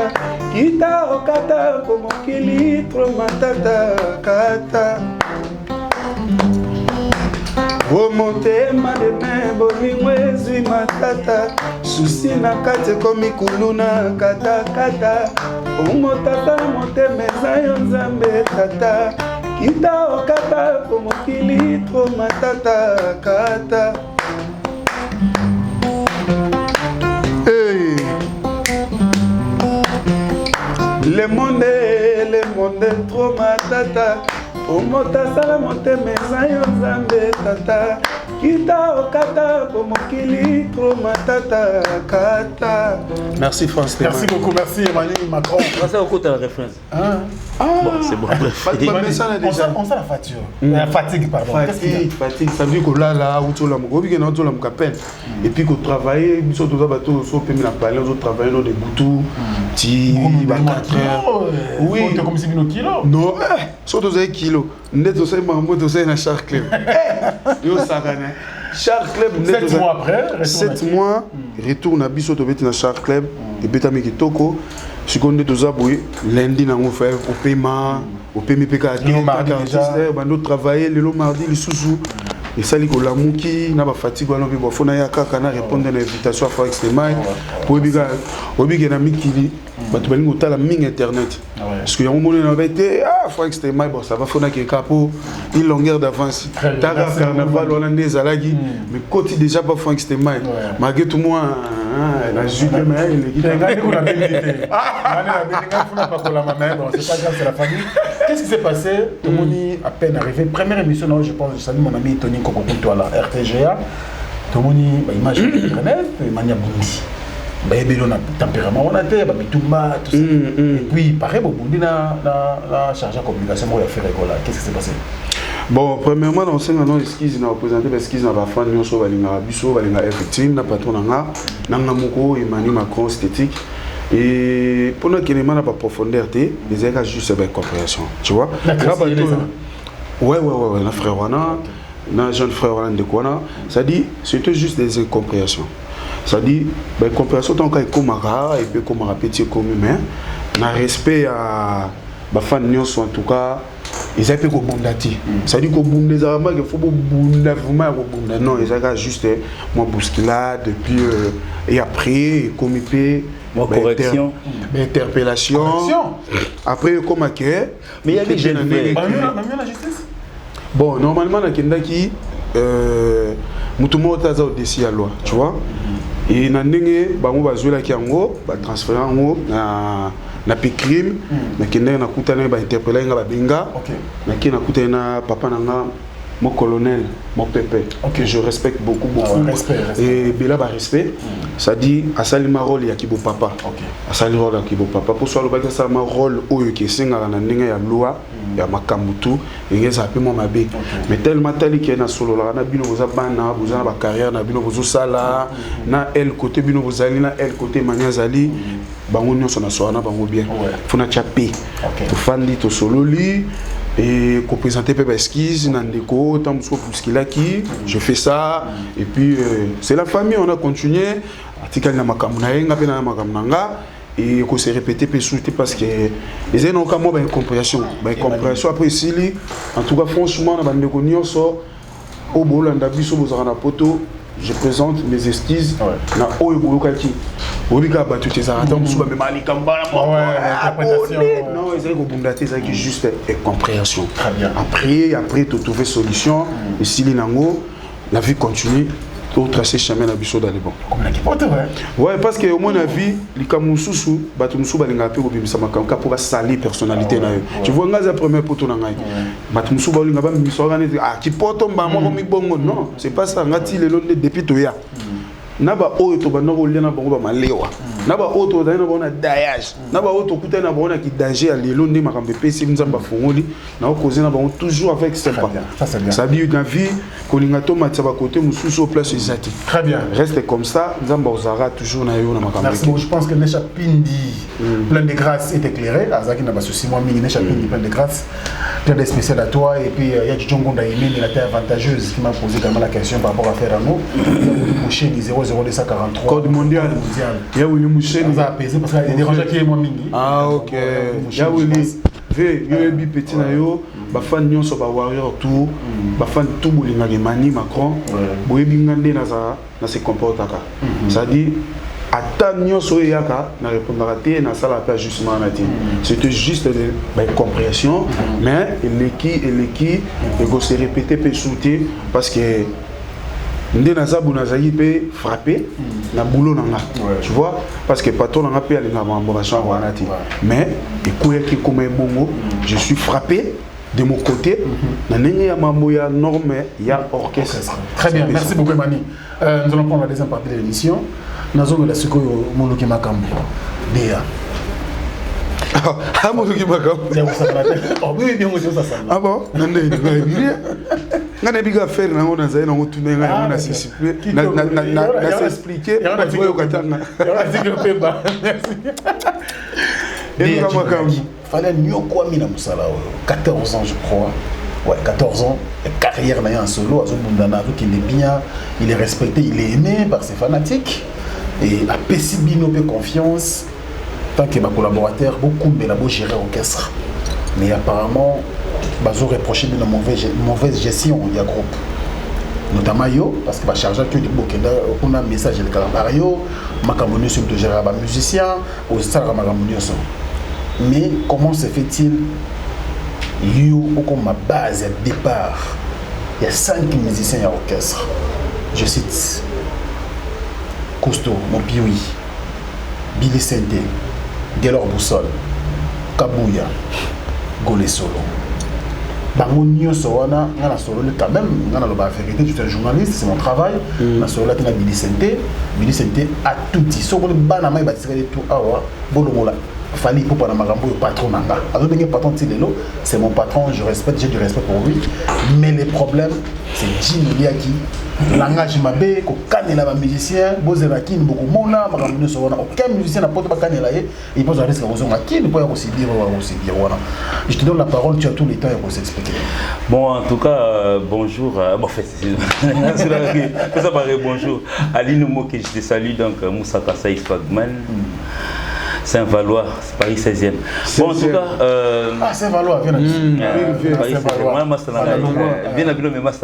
kita okata po mokili tro matata kata Omotema de me bolingo ezwi matata susi na kati ekomi kuluna kata kata omotata motema eza yo nzambe tata kita okata po mokili tro matata kata hey. Le monde tro matata omota sala motema eza yo nzambe tata kita okata po mokili tro matata kata. Merci France. Merci beaucoup, merci Emmanuel Macron. Merci beaucoup de la référence. Bon, c'est bon. On sent la fatigue. La fatigue, pardon. Fatigue, ça veut dire que là, où tu l'as mon peine. Et puis qu'on travaille, nous sommes tous bateaux, nous sommes la palais, nous travaillons dans des boutous, ti, 4 heures. Oui. Tu comme si nous kilos. Non, surtout des kilos. Net aussi, maman, tu sais, un Shark Club. Yo, ça gagne. Shark Club, 7 mois après, 7 mois, retourne à Bissot, tu vas dans Shark Club, et puis tu as mis Toko. Si on est tous aboués, lundi, on fait au paiement, au paiement PKD, on travailler le mardi, le sous-sous. Et ça, il y a la mouki, n'a pas fatigué, on a répondre à l'invitation à Forex Temai. Pour les amis qui disent, tu vas la mine internet. Parce qu'il y a un moment où on a été, Forex Temai, bon, ça va faire un capot, une longueur d'avance. T'as un carnaval hollandais à la guille, mais quand tu déjà pas Forex Temai, malgré tout moi, la jupe, mais il est c'est la famille. Qu'est-ce qui s'est passé? Tout le monde est à peine arrivé. Première émission, je pense, je salue mon ami Tony Kokokunto à la RTGA. Tout le monde est image internet, Mania Bundi. Il y a un tempérament, on a été, tout ça. Et puis, pareil, Bundi a chargé de communication pour faire école. Qu'est-ce qui s'est passé? Bon, premièrement, on sait que l'esquisse n'a représenté l'esquisse n'a pas fait de nous, effectivement, n'a pas trop Emmanuel Macron esthétique. Et pour nous qui n'a pas profondeur, les écarts juste avec compréhension, tu vois. Ouais, notre frère notre jeune frère de Kwana, ça dit c'était juste des incompréhensions. Ça dit ben compréhension tant qu'il comme et puis comme répéter comme humain, na respect à ba fan en tout cas. Ils avaient ko bondati. Ça dit ko bonde des armes que faut bonde vraiment ko bonde. Non, ils avaient juste moi bousculade puis et après comme IP correction, interpellation. Après comme accueil. Mais il y a des jeunes la justice. Bon, normalement na kenda ki mutumo taza au-dessus à loi, tu vois. Et na ndenge bango bazwela ki yango ba transférer yango na crime na kenda na kutana ba interpeller nga ba benga na ki na kutana papa nanga mon colonel mon pépé que je respecte beaucoup et bela ba respect ça dit asali ma rôle ya kibo papa asali rôle ya kibo papa pour soit le ba ça ma rôle oyo ke singa na ndenge ya loi ya makambutu ngeza pe mo mabe mais tellement tali ki na solo la na bino boza bana boza ba carrière na bino bozo sala na el côté bino bozali na el côté maniazali bango nyonso na soana bango bien fona chapé to fandi to sololi et qu'on présentait peu esquisse nandeko tant parce qu'il a qui je fais ça et puis c'est la famille on a continué article na makamuna yenga pe na makamnanga et qu'on s'est répété peu souté parce que les gens ont quand même compréhension après ici en tout cas franchement na bandeko nyonso au bolanda biso bozana poto je présente mes esquisses na oyo bolokaki Obika battu tes arrêtants sous même malikamba non ils ont bondaté ça qui juste compréhension très bien après tu trouver solution et si l'inango la vie continue tout tracer chemin na biso dans les bons comme la kipote ouais parce que au mon avis les kamususu batu musu balinga pe ko bimisa makamka pour salir personnalité na yo tu vois ngaza premier poto na ngai batu musu balinga ba bimisa organiser kipoto mbamo ko mibongo non c'est pas ça ngati le long depuis to ya naba oyo to bana ko lena bango ba malewa Naba auto dans na daillage. Naba auto kuta na bona qui danger à l'élo ndé makambe pesi nzamba fongoli. Na causer na bon toujours avec sympa. Ça c'est bien. Ça bien dans vie kolinga to matsa ba côté mususu au place ezati. Très bien. Reste comme ça, nzamba ozara toujours na yo na makambe. Merci beaucoup. Je pense que Nesha Pindi plein de grâce est éclairé. Azaki n'a pas souci moi mingi Nesha Pindi plein de grâce. Plein de spécial à toi et puis il y a du Djongo Ndaïmé mais la terre avantageuse qui m'a posé également la question par rapport à Ferrano. Mouché 00243 code mondial. Il y a Willy Mouché. Ça a apaisé parce qu'il y a des dérangés qui est moins mingi. Ah ok. Il y a Willy. Ve yo bi petit na yo ba fan nyonso ba warrior tout ba fan tout bolinga Emmanuel Macron boye bingande na za na se comportaka. Ça dit ata nyonso yaka na répondra te na sala pas justement na ti. C'était juste de compréhension mais l'équipe et go se répéter peut sauter parce que ndé nazabu nazali pe frappé na boulot nanga tu vois parce que patron nanga pe alinga mamboration wanati mais ekuya ki comme bongo je suis frappé de mon côté na ndenge ya mambo ya norme ya orchestre. Très bien, merci beaucoup Emani. Nous allons prendre la deuxième partie de l'émission. Nazo la sikoyo moloki makambo Déa. Ah moloki makambo. Oh oui bien monsieur ça. Ah bon nande ngana biga faire na ngona zaina ngotuna ngana na sisi na s'expliquer na boyo katanga ya zikyo pemba merci et nous makambo fallait nyoko amina musala 14 ans je crois. Ouais, 14 ans, carrière en solo, qui est bien, il est respecté, il est aimé par ses fanatiques et a Pessibino peu confiance tant que ma collaborateur beaucoup mais la beau gérer orchestre. Mais apparemment bazo reproché de mauvaise gestion du groupe. Notamment yo parce que va charger que du bokenda on a un message de Calabario, makamoni sur de gérer ba musicien au star makamoni so. Mais comment se fait-il yo comme ma base à départ il y a 5 musiciens à orchestre je cite Cousteau Mopiwi Billy Sente Gelor Boussole Kabouya Golé Solo bango nyonso wana ngana solo le quand même ngana lo ba vérité je suis un journaliste c'est mon travail na solo la tina Billy Sente a tout dit so ko bana mai ba tsere tout awa bolongola Fali pour pas magambo patron nanga. Alors bien patron Tilelo, c'est mon patron, je respecte, j'ai du respect pour lui. Mais le problème, c'est Jim Liaki. Langage mabé, ko kanela ba musicien, bozeraki beaucoup mona, magambo so wana. Aucun musicien n'a pas de kanela et il pose un risque aux gens qui ne peut pas aussi dire voilà. Je te donne la parole, tu as tout le temps pour s'expliquer. Bon en tout cas bonjour bon fait c'est ça paraît bonjour. Aline Moke je te salue donc Moussa Kassai Swagman. Saint-Valois, Paris 16e. Bon, en tout cas... Ah, Saint-Valois, viens à Paris 16e. Viens à Bilo, mais Paris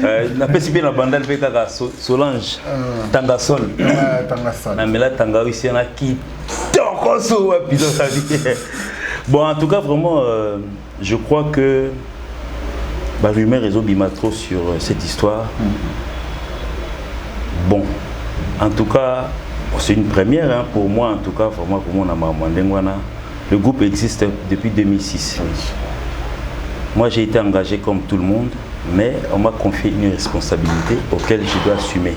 16e. Na PCB na bandal peka Solange, Tangasol. Na mela Tangawi, c'est un qui tokoso pido sa vie. Bon, en tout cas, vraiment, je crois que la rumeur est trop sur cette histoire. Bon, en tout cas... C'est une première hein, pour moi, en tout cas, pour moi, le groupe existe depuis 2006. Moi, j'ai été engagé comme tout le monde, mais on m'a confié une responsabilité auquel je dois assumer.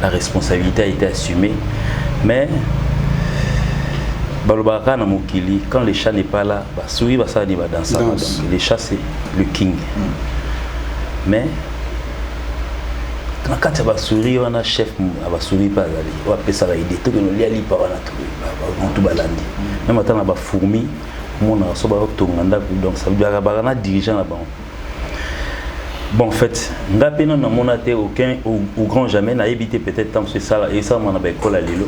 La responsabilité a été assumée, mais quand le chat n'est pas là, les chats c'est le king. Mais quand tu vas sourire, on a chef, on va sourire pas d'aller. On va passer à l'idée. Tout que nous lions pas on a tout balandi. Même maintenant on a fourmi, on a soba donc ça veut dire qu'on a dirigeant là-bas. Bon en fait, ngapé non mon até aucun ou grand jamais n'a évité peut-être tant c'est ça et ça on a école à l'élo.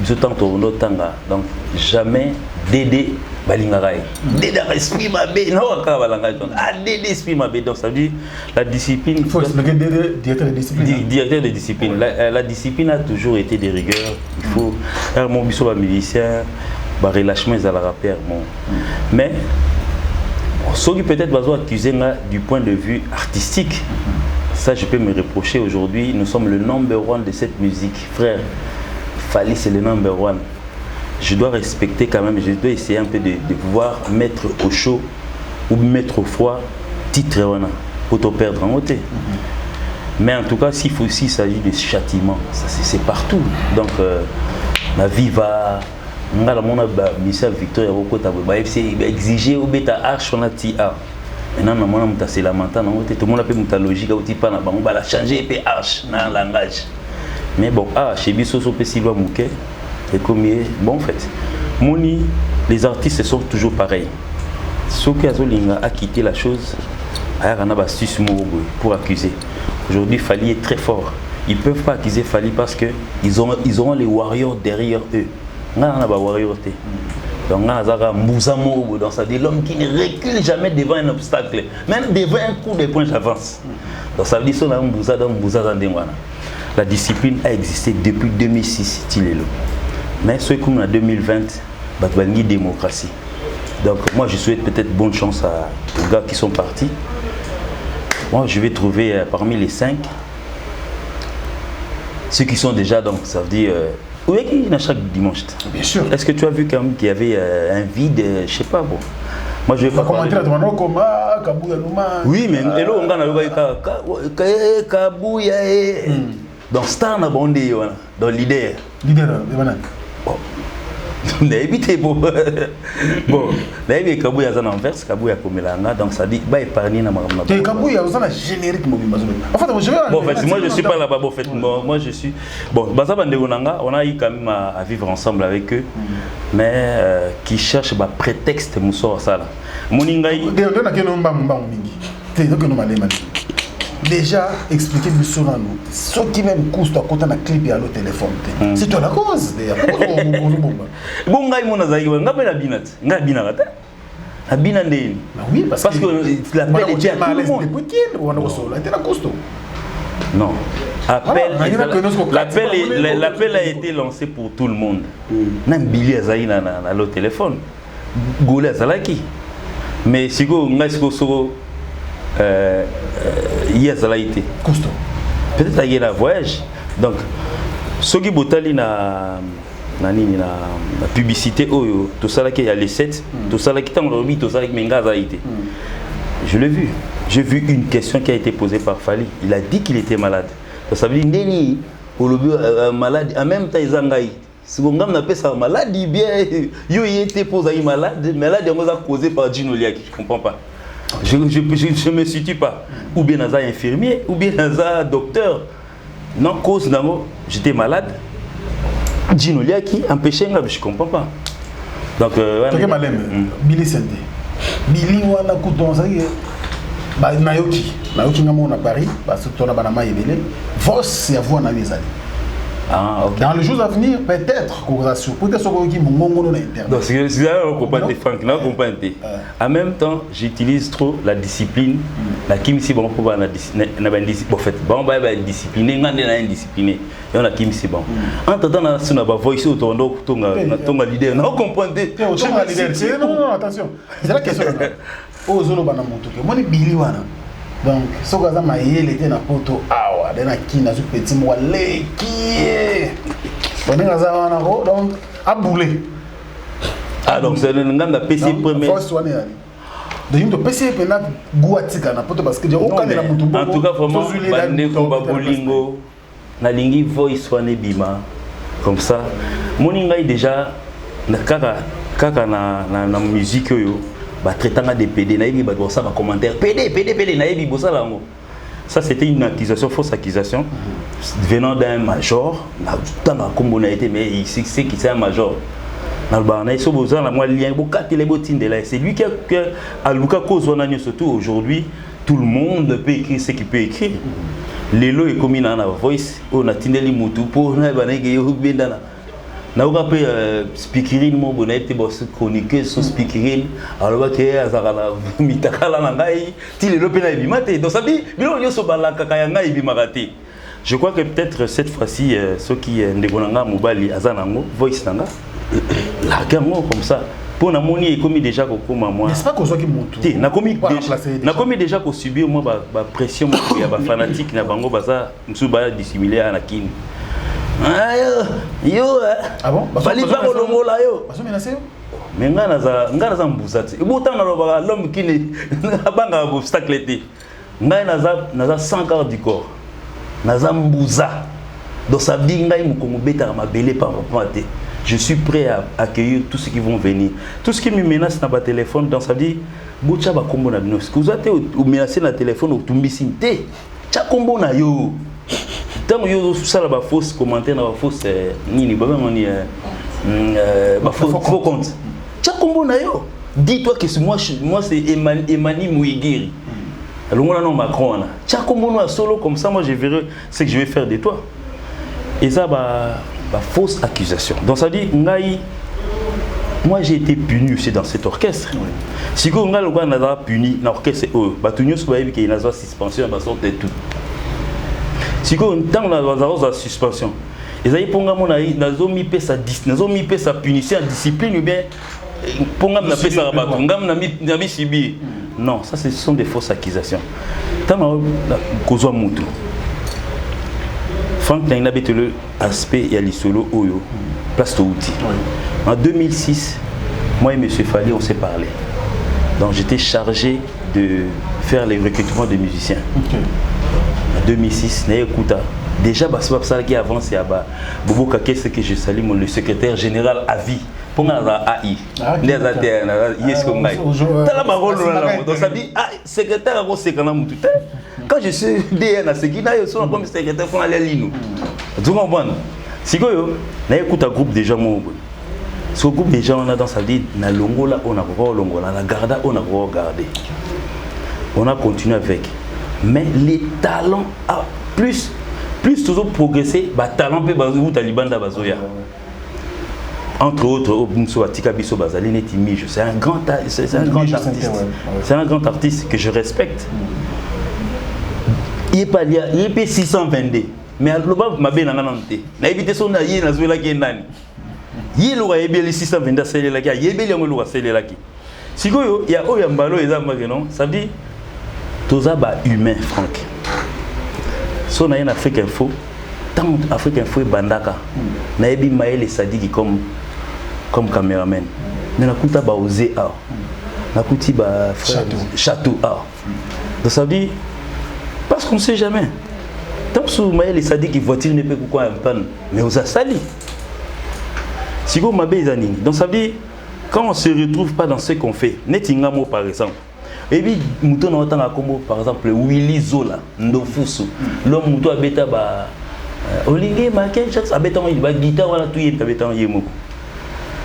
Ce temps tourno tanga donc jamais Dédé Balingaray. Dédé esprit ma bé non encore balanga donc ah Dédé esprit ma bé donc ça veut dire la discipline. Il faut expliquer Dédé directeur de discipline. Directeur de discipline. La discipline a toujours été de rigueur. Il faut mon biso ba musicien ba relâchement à la rappeur bon. Mais ceux qui peut-être va accuser du point de vue artistique. Ça je peux me reprocher aujourd'hui, nous sommes le number one de cette musique, frère. Fali c'est le number one. Je dois respecter quand même, je dois essayer un peu de pouvoir mettre au chaud ou mettre au froid titre pour te perdre en côté. Mais en tout cas, s'il s'agit de châtiment, c'est partout. Donc, la vie va. On a le ministère Victoria exiger au bêta arche on a tia. Maintenant, on a c'est lamentant. Tout le monde a fait une logique. On va la changer et arche dans le langage. Mais bon, chez Bissoso Pessilwa Mouké, et comme bon en fait, les artistes sont toujours pareils. Ceux qui ont quitté la chose, pour accuser. Aujourd'hui, Fali est très fort. Ils ne peuvent pas accuser Fali parce qu'ils auront les warriors derrière eux. On a des warriors. Donc, on a donc ça dit l'homme qui ne recule jamais devant un obstacle. Même devant un coup de poing, j'avance. Donc ça veut dire que la discipline a existé depuis 2006, mais ce qu'on a en 2020, c'est une démocratie. Donc moi je souhaite peut-être bonne chance aux gars qui sont partis. Moi je vais trouver parmi les 5 ceux qui sont déjà, donc ça veut dire où est qu'il y a chaque dimanche. Bien sûr. Est-ce que tu as vu quand même qu'il y avait un vide, je sais pas bon. Moi je vais pas commenter la demande comme Kabouya Nouma. Oui mais hello on a le Kabouya. Donc star na bondé dans leader. Leader Éviter bon. Bon, d'ailleurs Kabouya za inverse, Kabouya komelanga donc ça dit ba épargner na magama. Te Kabouya za na générique mobimba. En fait moi je suis pas là-bas en fait. Moi je suis bon, baza bande onanga, on a eu quand même à vivre ensemble avec eux. Mais qui cherche ba prétexte muso ça là. Moningai de na keno mbamba mingi. Te donc no malema. Déjà expliquer sur nous ce qui même coûte à côté d'un clip et à l'autre téléphone. C'est toi la cause bon ngai mona zai nga bela binat nga binata abina ndeni oui parce que l'appel était à tout le monde depuis qu'il on a solo était la costo non l'appel a été lancé pour tout le monde nam Billy azai na l'autre téléphone Gole azalaki mais siko ngai siko yes, ça a été costaud. Peut-être qu'il y a un voyage. Donc, ce qui est la publicité, tout ça qui a les 7, tout ça qui est tout ça qui a été. Je l'ai vu. J'ai vu une question qui a été posée par Fali. Il a dit qu'il était malade. Donc, ça veut dire Neni, malade, en même temps, il a si on appelle ça maladie, bien, il était posé malade, malade, on a causé par Gino Liaki. Je ne comprends pas. Je ne me situe pas. Ou bien dans un infirmier, ou bien dans un docteur. Non, cause d'amo, j'étais malade. Gino Liaki empêchait, je ne comprends pas. Donc, Billy Sende. Billy wana kuton ça y est. Ba Nayoki ngamo na Paris parce que tona bana mayebele. Vos ya voix na les Ah, okay. Dans les jours à venir, peut-être qu'on va peut-être qui mongongo na internet. Donc c'est ça on comprend des Franck, non comprendre. En même temps, j'utilise trop la discipline. La kimisi bon pour na discipline. En fait, bon ba discipliné, ngande na indiscipliné. Et on a kimisi bon. En attendant na suna ba voice autour tonga leader. Non comprendre. Tonga leader. Non, attention. C'est la question. Oh zolo bana motuke. Moi ni Billy wana. Donc, ce que ça m'a était na poto awa, de na kina zu petit moi leki. On est là donc à bouler. Ah donc c'est le ngam PC premier. First one là. De yimto PC pena guatika na poto parce que aucun na mutu. En tout cas vraiment bande ko ba bolingo na lingi voice wane bima comme ça. Moningai déjà na kaka na musique yo. Traitant des PD, commentaire PD, ça c'était une accusation, fausse accusation venant d'un major. Mais il sait qui c'est un major. C'est lui qui a Luka Kozwanani surtout aujourd'hui. Tout le monde peut écrire ce qu'il peut écrire. Les lots est commis dans la voice. On a tindeli mutu pour na uka pe speakerine mo bonete boss chroniqueur so speakerine alors que azakala mitakala na ngai ti le lope na bimate donc ça dit bilo nyoso balaka kaya ngai bimakate. Je crois que peut-être cette fois-ci ceux qui ndegonanga mobali azanango voice nanga la gamme comme ça pour na moni est commis déjà ko koma moi n'est-ce pas ko soki mutu na commis déjà ko subir moi ba pression ya ba fanatique na bango baza msuba dissimuler na kini. Ah bon? Fali va kolongo la yo. Baso menacé yo? Mais ngana za mbuzati. Ibota na loba l'homme qui ne abanga obstacle té. Ngai naza 100 quarts du corps. Nazambuza. Donc ça dit je suis prêt à accueillir tous ceux qui vont venir. Tout ce qui me menace dans ma téléphone, donc ça dit Bocha ba kombo na bino. Vous avez menacé na téléphone au tumbisinte. Cha kombo na yo. Tant yo ça la ba fausse commentaire na ba fausse nini ba ngoni ba faux compte. Cha kombo na yo. Dis-toi que moi c'est Emani Mouigiri. Alors on a non Macron là. Cha kombo na solo comme ça moi je verrai ce que je vais faire de toi. Et ça ba fausse accusation. Donc ça dit ngai moi j'ai été puni aussi dans cet orchestre. Oui. Si on a puni dans l'orchestre, il y a une suspension, il tout. Si on a une suspension, ils ont mis sa punition en discipline ou bien non, ça ce sont des fausses accusations. Franck n'a pas l'aspect et l'isolo oyo place de outil. En 2006, moi et M. Fali, on s'est parlé. Donc j'étais chargé de faire les recrutements de musiciens. Okay. En 2006, déjà, ça qui avance, Bobo Kake, c'est que je salue le secrétaire général à vie. Pour la AI, les internes, yes comme ça. Donc ça dit, secrétaire quand je suis DN, c'est qui n'a pas comme secrétaire pour aller à l'INU. Tu comprends? Si on écoute un groupe de gens, ce groupe de gens on a dans sa vie, na longola on a longola, na garda on a regardé. On a continué avec. Mais les talents plus toujours progressé, bah talent peut bazou Taliban da bazoya. Entre autres, c'est un grand artiste. C'est un grand artiste que je respecte. Il est pas 622. Mais à l'obab ma belle nanante. Na évité son aïe na zuela qui nani. Il aura ébé les 622 c'est là qui a ébé les ngolo c'est là qui. Si go il y a oyambalo eza mageno, ça dit toza ba humain Franck. So na en Afrique Info, tant Afrique Info bandaka. Na ebi maël et Sadiki comme caméraman. Mais na kuta ba osé a. Na kuti ba château a. Donc ça dit parce qu'on ne sait jamais. Tant que Maël et Sadi qui voiture ne peut pas un panne, mais on a sali. Si vous m'avez dit, donc ça veut dire quand on ne se retrouve pas dans ce qu'on fait, Netingamo par exemple, et puis mouton en tant combo par exemple Willy Zola, Ndofusu, l'homme mouton abeta ba Olingue Maken chaque abeta il va guitare wala tout yé abeta yémo.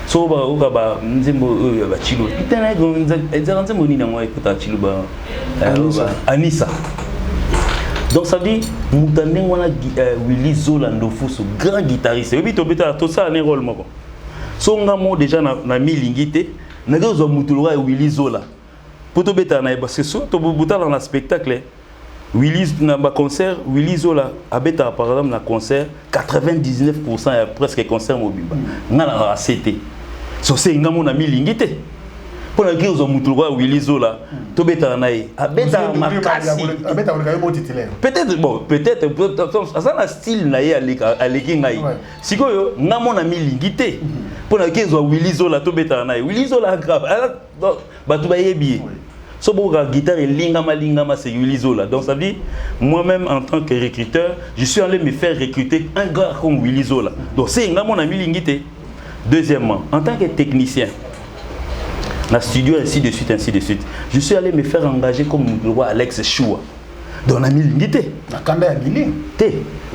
So ba oka ba nzembo ba chilo. Itana go nzanze moni na moi écouter chilo ba Anissa. Donc ça dit, Moutandeng wana Willy Zola Ndofusu, grand guitariste. Et puis tout ça a un rôle moko. So ngamo déjà na milingité, na gozo mutulwa Willy Zola. Poto beta na parce que so to buta dans le spectacle, Willy na ba concert, Willy Zola abeta par exemple na concert 99% presque concert mobimba. Ngana a CT. So c'est ngamo na milingité. Pour la guerre, Willy Zola, Tobeta Naï, Abeta Makasi. Peut-être, bon, peut-être, ça a un style Naï à l'Ekingaï. Si vous avez un milingité, pour la guerre, Willy Zola, Tobeta Naï, Willy Zola grave. Alors, Batoubaye bien. So la guitare et lingama c'est Willy Zola. Donc ça dit, moi-même en tant que recruteur, je suis allé me faire recruter un gars comme Willy Zola. Donc c'est un mon ami lingité. Deuxièmement, en tant que technicien, dans le studio, ainsi de suite, je suis allé me faire engager comme le roi Alex Choua. Donc on a mis l'ingité.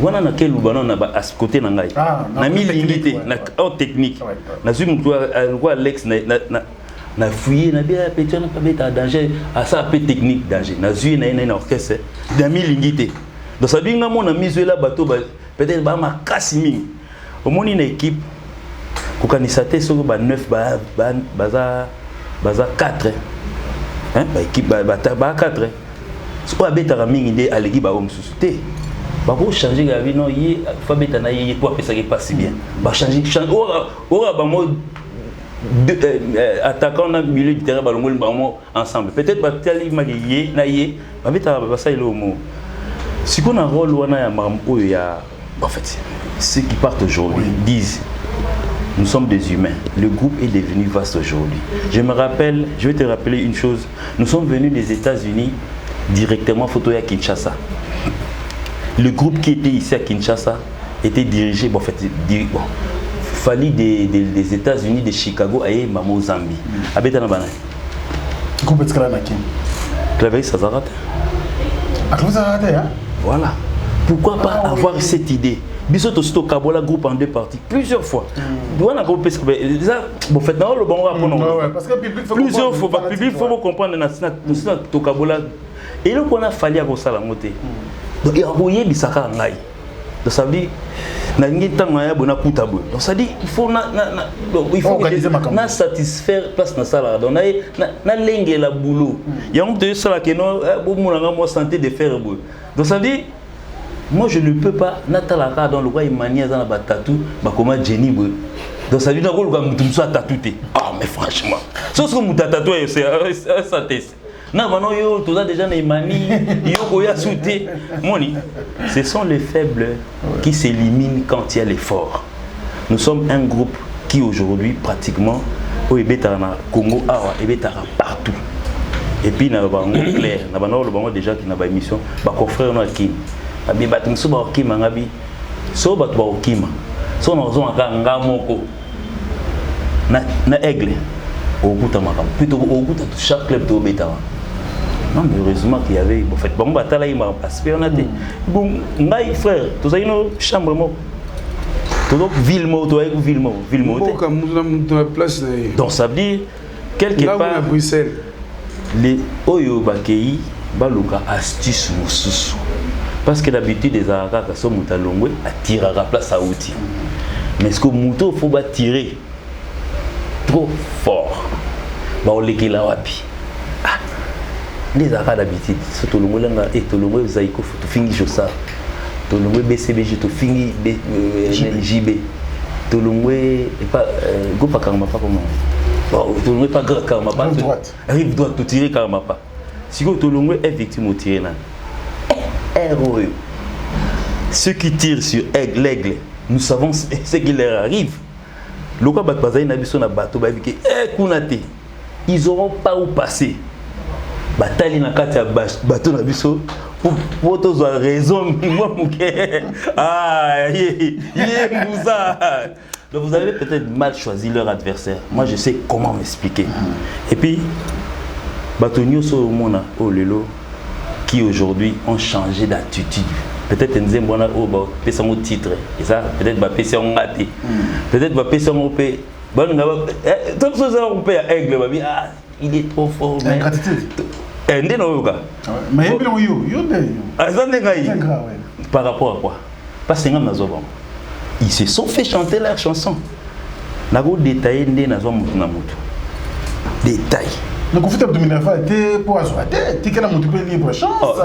On a quel ballon à ce côté nangai. On a mis l'ingité, en technique. On a vu le roi Alex na fouillé, na bien petit, na pas mettre danger, à ça peu technique danger. Na vu na orchestre, na mis l'ingité. Donc ça dit nga mon ami là bateau peut-être ba ma kasimi. Au moins une équipe kokanisate sur ba 9 baza 4 hein ba équipe ba 4 so ba beta mingi de alegi ba om susute ba ko changer ga vie non yi fa beta na yi pour ça qui passe bien ba changer ora ba mo attaquant dans milieu du terrain ba longol ba mo ensemble peut-être ba tali magiye na yi ba beta ba ça ilo mo si qu'on a rôle wana ya mam o ya en fait ceux qui partent aujourd'hui disent nous sommes des humains. Le groupe est devenu vaste aujourd'hui. Je vais te rappeler une chose. Nous sommes venus des États-Unis directement photo à Kinshasa. le groupe qui était ici à Kinshasa était dirigé, bon, en fait, bon, fallait des États-Unis, de Chicago, à Mamo Zambie. Abeta na bana. Groupe de Skranaki. Clavier Sazarate. Voilà. Pourquoi pas avoir cette idée? Bisous aussi au Kabola groupe en 2 parties plusieurs fois. Voilà bon fait non le bon parce que public faut plusieurs fois public faut comprendre national to Kabola et le qu'on a fallu à ça la montée. Donc il a envoyé bisaka ngai. Donc ça veut dire na ngita ngaya bona kutabo. Donc ça dit il faut na satisfaire place na sala donc na lengue la boulot. Il y a un de ça que non bon santé de faire beau. Donc ça dit moi je ne peux pas natalaka dans le roi Emmanuel dans la batatou bah comment Jenny donc ça dit dans le gars mutum soit tatouté ah mais franchement sauf que mutum tatoué c'est ça test na maintenant yo tout ça déjà na Emmanuel yo koya souté moni ce sont les faibles qui s'éliminent quand il y a les forts. Nous sommes un groupe qui aujourd'hui pratiquement au Ebetana Congo awa Ebetara partout et puis na bango clair na bango le bango déjà qui na ba émission ba confrère na qui abi batin suba okima ngabi so bat ba okima so na zo aka ngamoko na aigle okuta makam plutôt okuta tout chaque club de Betara. Non mais heureusement qu'il y avait en fait bon batala il m'a passé on a dit bon ngai frère tout ça une chambre mo tout ville mo to avec ville mo comme dans la place donc ça veut dire quelque là part à Bruxelles les oyo bakei baluka astuce mususu. Parce que d'habitude, les Arabes qui sont moutalongwe attirent à la place à outil. Mais ce que mouto faut pas tirer trop fort. Bah on les là wapi. Ah, les Arabes d'habitude, surtout le moulin et tout le monde zaïko faut tout finir ça. Tout le monde BCBG tout finir JB. Tout le monde et pas go pas karma pas comment. Bon tout le monde pas karma pas. Rive droite tout tirer karma pas. Si tout le monde est victime au tirer là. ROE. Ceux qui tirent sur l'aigle, nous savons ce qui leur arrive. Ils n'auront pas où passer. Bataille na kati ya bateau na biso pour tous avoir raison. Ah, donc vous avez peut-être mal choisi leur adversaire. Moi je sais comment m'expliquer. Et puis bateau nyoso mona oh lelo qui aujourd'hui ont changé d'attitude. Peut-être qu'ils ont un titre. Et ça, peut-être qu'ils ont un gâté. Peut-être qu'ils ont un peu. Tant que ça, on peut aigle. Ah, il est trop fort. Mais gratitude. Mais par rapport à quoi? Parce que ils se sont fait chanter leur chanson. Détail. Détail. Donc, vous faites de Minerva était pour assurer. Tu as multiplié libre chance.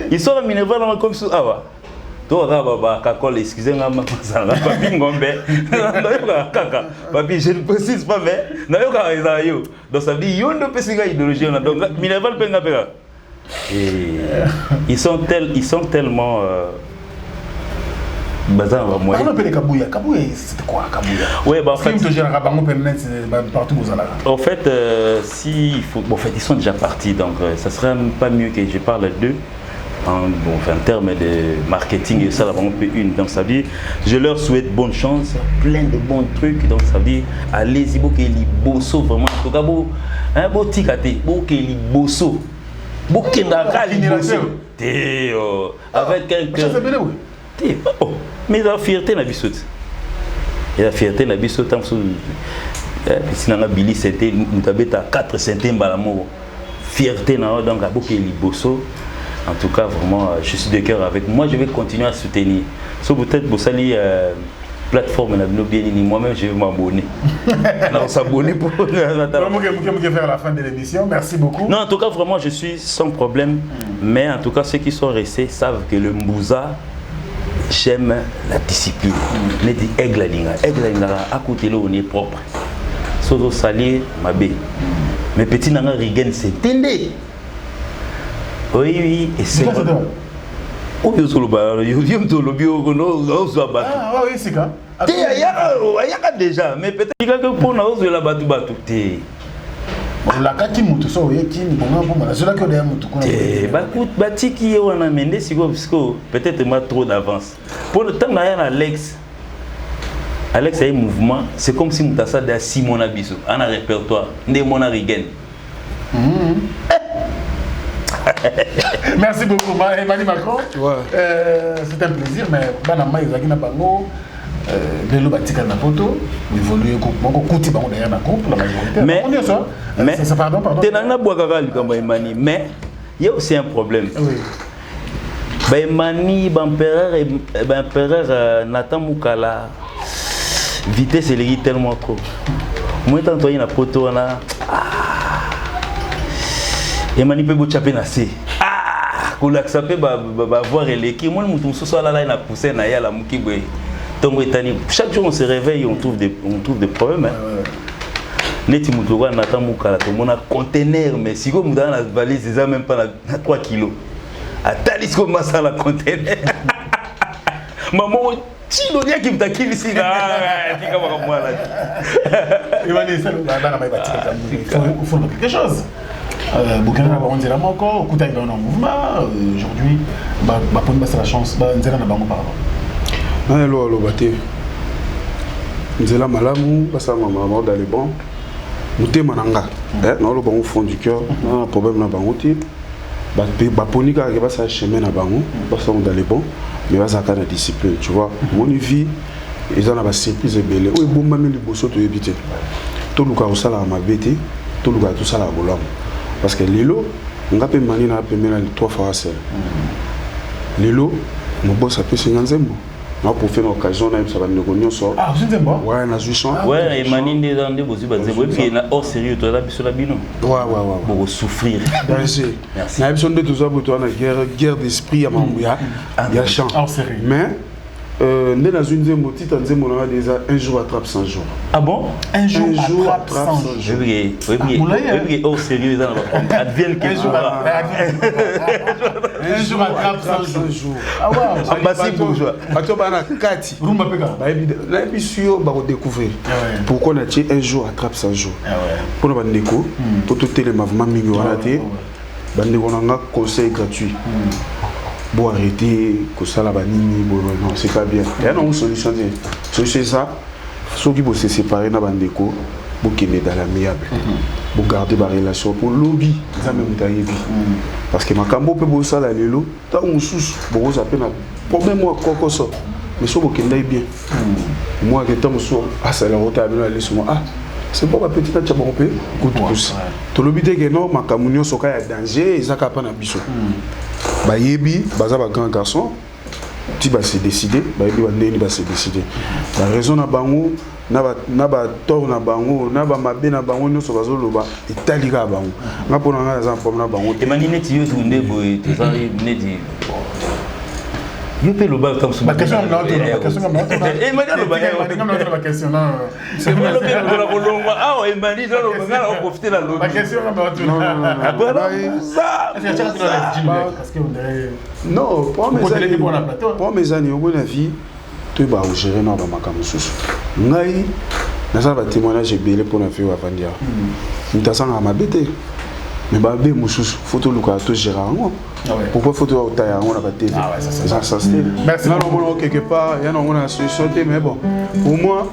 Ils sont à Minerva comme ça. Ah, ouais. Toi, excusez-moi, papi, je ne précise pas, mais donc ça veut dire donc Minerva ils sont tellement c'était quoi Kabouya? Ouais, bah, en fait, en fait si il faut, bon, en fait, ils sont déjà partis, donc ça serait pas mieux que je parle d'eux en termes de marketing et ça la vraiment une. Donc ça veut dire, je leur souhaite bonne chance, plein de bons trucs. Donc ça veut dire, allez-y, beau qu'il y bosso vraiment. En tout cas, beau, un beau ticate, beau qu'il y bosso, beau qu'il y a bosso. Avec quelqu'un. Mais la fierté na biso. Et la fierté na biso tant que si na Billy c'était mutabeta 4 centimes balamo. Fierté na donc aboké liboso. En tout cas vraiment je suis de cœur avec moi, je vais continuer à soutenir. So peut-être Bossali plateforme na bien ni moi-même je vais m'abonner. Non, s'abonner pour faire la fin de l'émission. Merci beaucoup. Non, en tout cas vraiment je suis sans problème, mais en tout cas ceux qui sont restés savent que le Mbouza j'aime la discipline. Mais dit aigle à côté là on est propre. Sozo salir ma bé. Mes petits n'ont rien c'est tendé. Oui et c'est. Ou bien sur le bar, il y a un tolo bio no soit battu. Ah oui c'est quand. Il y a déjà mais peut-être que pour nous la battu. La kaki mutu so yekini bonga bon la zola que derrière mutu kuna. Bah écoute, batiki on a mené siko peut-être moi trop d'avance. Pour le temps là Alex a un mouvement, c'est comme si Moutassa de Simon Abisso, en un répertoire, de mon Arigen. Merci beaucoup, Emmanuel Macron. C'est un plaisir, mais Banama Izagina Bango, Lelo Batika Napoto, évoluer Kouti Bango derrière la coupe, la majorité. Mais, pardon. Tenana Bouakara, Emmanuel, mais il y a aussi un problème. Oui. Emmanuel, l'empereur Nathan Moukala. Vitesse est tellement trop. Moi, tant que na poto na Emmanuel peut bochaper na c. Qu'on accepte ba voir l'équipe. Moi, nous sommes soit là na pousser na ya la mukibwe. Tongo etani. Chaque jour on se réveille, on trouve des problèmes. Neti mutuwa Nathan Moukala, tout le monde a conteneur, mais si vous dans la valise, c'est même pas 3 kilos. À talis comme ça la conteneur. Maman Chino dia qui m'a kill ici là, qui comme moi là. Emmanuel, ça il faut quelque chose. Bukana on dirait encore, Kouta est dans un mouvement aujourd'hui, pour nous c'est la chance, Nzela na bango pardon. Allo baté. Nzela malamu, basa maman dans les bons. Mouté mananga. Non le bon au fond du cœur, non problème na bango ti. Ba ponika ke basa chemin na bango, basa dans les bons. Mais va ça la discipline, tu vois. Mon vie, ils ont la surprise belé. Oui, bon même les bossos te éviter. Tout le cas au salaire ma bête, tout le cas tout ça la bolam. Parce que lilo, on a payé mani na payé na 3 fois seul. Lilo, mon boss a payé 50 zembo. On pour faire une occasion là, ça va nous connaître ça. Ah, vous êtes bon. Ouais, na jouissant. Ouais, et mani des dans des bossos zembo puis na hors sérieux toi là sur la bino. Ouais. Pour souffrir. Merci. Na besoin de tout ça pour toi na guerre d'esprit à Mamouya. Il y a chant. Hors sérieux. Mais dans une zembo titre zembo on a déjà un jour attrape 100 jours. Ah bon? Un jour attrape 100 jours. Oui, hors sérieux dans la advienne que un jour attrape 100 jours. Ah ouais. Ambassadeur bourgeois. Bato bana kati. Rumba peka. Ba émission ba redécouvrir. Pourquoi on a dit un jour attrape 100 jours. Pour nous bandeko, pour tout téléma vraiment mingi wana té. Bandeko na conseil gratuit. Bon arrêter que ça là banini non c'est pas bien. Il y a une solution c'est ça. Ceux qui vont se séparer na bandeko, pour qu'ils dans l'amiable. Pour garder la relation pour lobby, ça même taïbi. Parce que ma cambo peut bosser la lelo, tant on sous, bon ça peut na problème moi quoi ça. Mais ça vous qu'elle bien. Moi que tant sous ah ça la route à bien aller sur moi ah c'est pas ma petite tâche bon peu coup de pouce. To lobby te que non ma camunio soka ya danger et ça ka pas na biso. Ba yebi baza ba grand garçon tu vas se décider ba yebi ba ndeni ba se décider. La raison na bango na ba tort na bango na ba mabe na bango nyonso bazoloba etalika bango. Na pona nga za problème na bango. Emmanuel neti yo tunde boy to ça neti yo pe lo ba comme ça. Ma question Emmanuel lo ba question non. C'est moi le que la kolomba ah Emmanuel lo ba on profiter la lo. Ma question non. Ça. Parce que on dirait non, pour mes amis au bon avis, tu vas gérer dans ma camus. Ngai na ba témoignage belé pour na vie wa vandia. Mutasa na ma bête. Mais ba be mususu photo luka to gérer ngo. Pourquoi photo au taille on a pas télé. Ah ouais ça c'est. Merci. Là on quelque part, il y a une solution mais bon. Pour moi,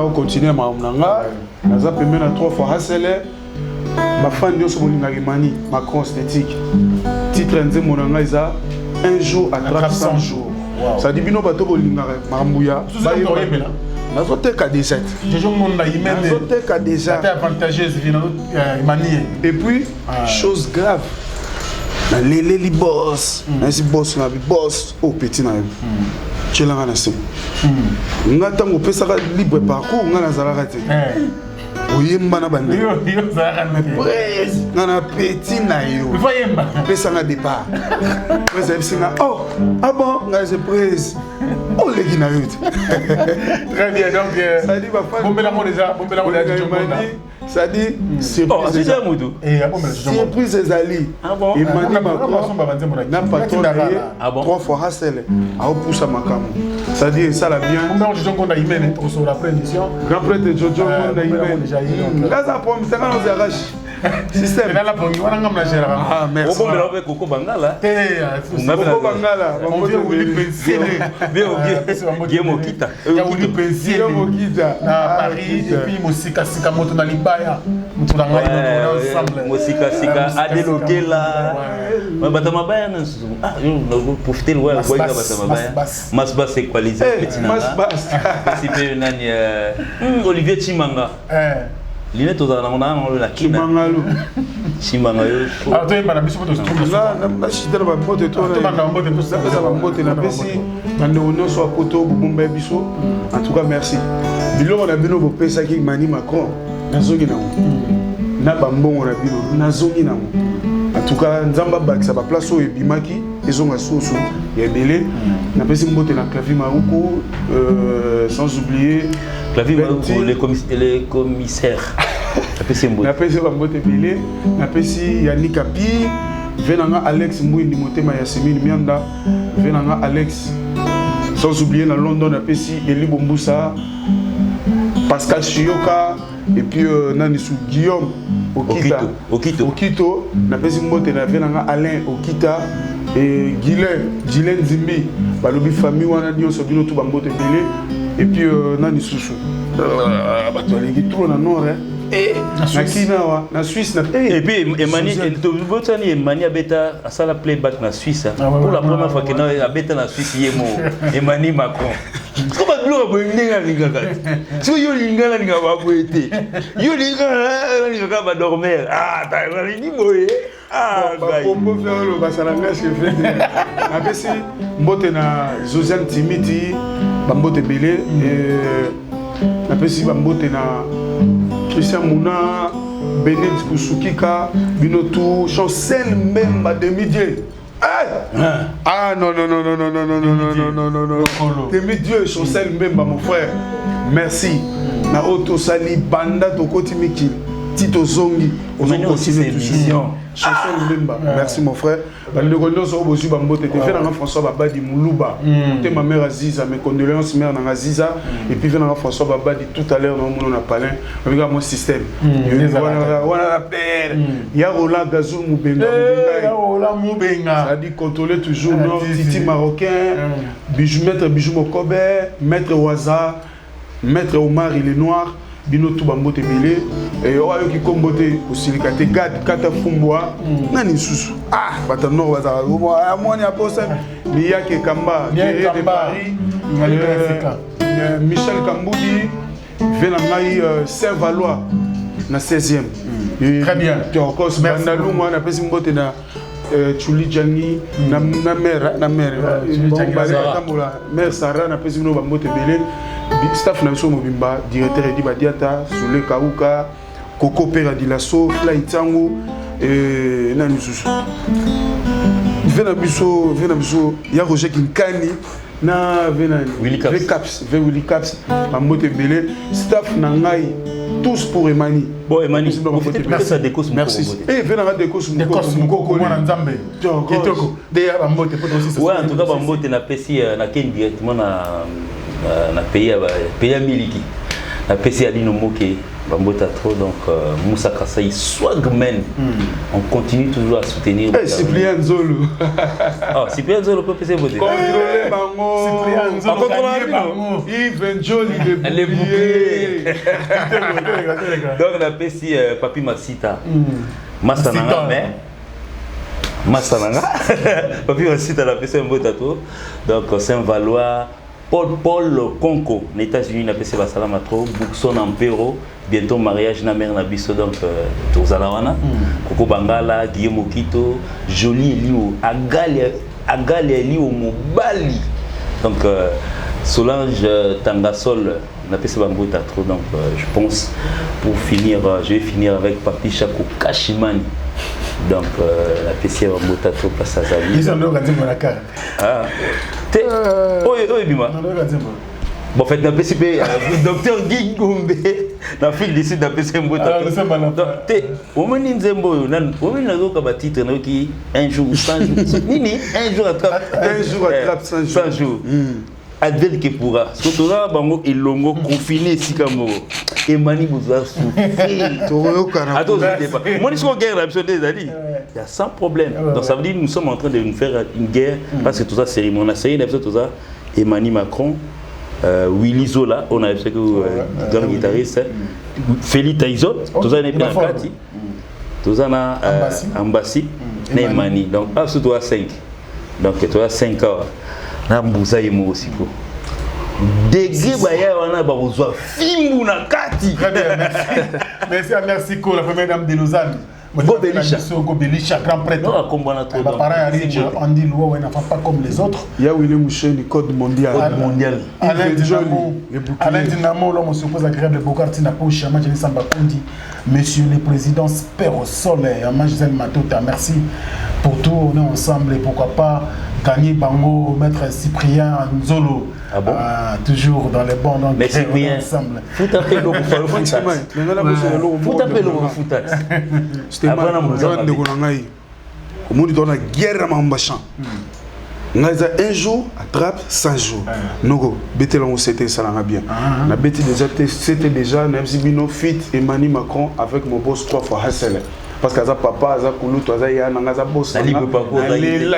on continue ma nanga. Na za pemé na 3 fois hasselé. Ma fan de Mani, Macron esthétique. Titre de Monanga Isa, un jour attrape 100 jours. Ça dit bino bato bolinga Marambouya. Na zote ka des 7. Je monde na imen. Na zote ka déjà. C'est avantageuse Imani. Et puis chose grave. Na leli boss, ainsi boss na boss au petit na. Tu l'as ranassé. Ngata ngo pesa libre parcours ngana zalaka te. Oui, mana bande. Presse. Nana petit na yo. Pesa na départ. Presse singa. Oh, ah bon, nga je presse. Oh les gina yo. Très bien donc ça dit va faire. Bon déjà ça dit surprise. Oh, c'est ça Moudou. Surprise ezali. Ah bon. Et mani n'a pas trop d'ailleurs. 3 fois Hassel. A poussa makamu. Ça dit ça la bien. On dit qu'on a imene pour sur la prédiction. Grand prêtre Jojo on a imene. Là ça pour me ça nous arrache. Système. Là, on a un gérant. Ah, merci. On va avec Coco Bangala. Coco Bangala. On vient où les pensionnés. Bien Mokita. Il y a où les pensionnés. À Paris, et puis Mosika Sika Moto na Libaya. Moto na Ngai, ensemble. Mosika Sika, Adeloke là. Batama Baya, ah, je profiter le Mas Bass équalisé. Mas Bass. C'est nani Olivier Chimanga. Line tozala na la kina. Chimanga yo. Ah, toi bana biso to là na chitela ba mbote to na ba mbote na pesi bande ono so apoto bumba biso. En tout cas merci. Bilo na bino bo pesa ki mani Macron. Nazongi na na ba mbongo na bino nazongi na. En tout cas nzamba bakisa ba place o ebimaki ezonga soso ya belé na pesi mbote na clavier Maruko sans oublier clavier Maruko les commissaires. Na pesi ba mbote belé na pesi Yannick Api venanga Alex Mbouindi motema ya Semini Mianda venanga Alex sans oublier na London na pesi Eli Bombusa Pascal Chioka et puis Nanisou Guillaume Okito na pesi mbote na venanga Alain Okita et Guylaine Zimbi balobi famille wana nyonso bino to bambote belé et puis Nanisou bato alingi trop na nord et na Kinawa na Suisse na et puis Emani abeta asala playback na Suisse pour la première fois que na abeta na Suisse yemo Emani Macron. Comment tu veux venir à l'Ingaka? Si vous l'Ingala n'inga pas boité, you l'Ingala n'inga pas dormir. Ah, t'as dit boye. Ah, on peut faire le basalanga que fait. Après si mbote na Josiane Timiti, bambote belé et après si bambote na Christian Mouna, Benet Kusukika, Binotou, Chancel même à demi-dieu. Ah non. Demi-dieu, Chancel même mon frère. Merci. Na Oto Sali Banda Tokoti Miki. Tito Zongi. On continue toujours. Chancel Mbemba. Merci mon frère. Le Gondon so bozu bambote te fait na François Babadi Moulouba. Te ma mère Aziza, mes condoléances mère na Aziza et puis venant François Babadi tout à l'heure dans mon palin avec mon système. Voilà la paire. Ya Roland Gazou Moubenga. Ya Roland Moubenga. Ça dit contrôler toujours Nord Titi marocain, Bijou Mokobe, Maître Waza, Maître Omar il est noir. Bino tout bambote belé et oyo ki kombote osilikate gad kata fumbwa nani susu ah batano bazala amoni aposa mi yake kamba de Paris Michel Kamboudi vena ngai Saint-Valois na 16e très bien encore bandalu moi na pesi mbote na Chuli Djani na mère mère Sarah na pesi no bambote belé staff na biso mobimba directeur Edi Badiata Soule Kauka Coco Pera Dilasso Fly Tango et nani susu vena biso ya Roger Kinkani na venani Willy Caps bambote belé staff na ngai tous pour Emani. Bon, Emani, merci à Dekos. Merci. Et venez Dekos Mukoko na Nzambe. Kitoko. Déjà bambote peut aussi. Ouais, en tout cas bambote na pesi na ken directement na pays miliki. Na pesi ali no moke bambote trop donc Moussa Kassai Swagman. On continue toujours à soutenir. Cyprien Zolo. Ah, Cyprien Zolo peut pesi voter. Contrôler bango. Cyprien Zolo. Yves Joli les boucliers. Donc on a pesi Papi Masita. Mastananga mais Mastananga. Papi Masita la pesi un beau tatouage. Donc Saint-Valois, Paul Conco, les États-Unis na pesi basalama trop, Buxon Ampero, bientôt mariage na mère na biso donc tozalawana. Coco Bangala, Guillaume Okito, Jolie Elio, Agali Elio Mobali. Donc Solange Tangasol na pesi bambota trop donc je pense pour finir je vais finir avec Papi Chako Kashimani. Donc la pesi bambota trop place à Zali. Ils ont le gardien de la carte. Ah. Oui, Bima. Bon, en fait, dans le PCB, docteur Guy Gombe, dans le fil d'ici, dans le PCB, on m'a dit un jour, 100 jours. Nini, un jour attrape 100 jours. advienne que pourra. Surtout là, bango et longo confiné ici comme Emani vous a souffert. Attends, moi je suis en guerre des amis. Il y a 100 problèmes. Donc ça veut dire que nous sommes en train de nous faire une guerre parce que tout ça c'est mon série d'épisodes tout ça. Emani Macron, Willy Zola, on a fait que grand guitariste, Félix Taïzo, tout ça n'est pas en Kati. Tout ça na Ambassi, Emani. Donc à ce toi 5. Donc tu as 5 heures. Na Mbouza Emo aussi pour. Degré Baya on a besoin film na Kati. Très bien, merci. Merci Ko, la première dame de Lausanne. Gobelisha, grand prêtre. Non, combattre trop. Pareil, on dit loi, on n'a pas comme les autres. Il y a William Mouchen, le code mondial. Alain Dinamo, l'homme se pose agréable, Bokarti n'a pas eu chama, Jenny Sambakundi. Monsieur le Président, Père au soleil, Gisèle Matota, merci pour tout. On est ensemble et pourquoi pas gagner Bango, Maître Cyprien Nzolo. Ah bon? Toujours dans les bons, donc mais Cyprien, ensemble. Faut taper l'eau pour faire le foot. Faut taper l'eau pour foot. C'était mal de Gonangaï. Au monde dans la guerre à Mambachan. Un jour, attrape 100 jours. Nogo, Bételon, c'était ça bien. La bêtise déjà, c'était déjà, Nebzibino fit Emmanuel Macron avec mon boss 3 fois Hassel. Parce que papa, Aza Koulou, Aza Yana, Aza boss. La libre parcours, la libre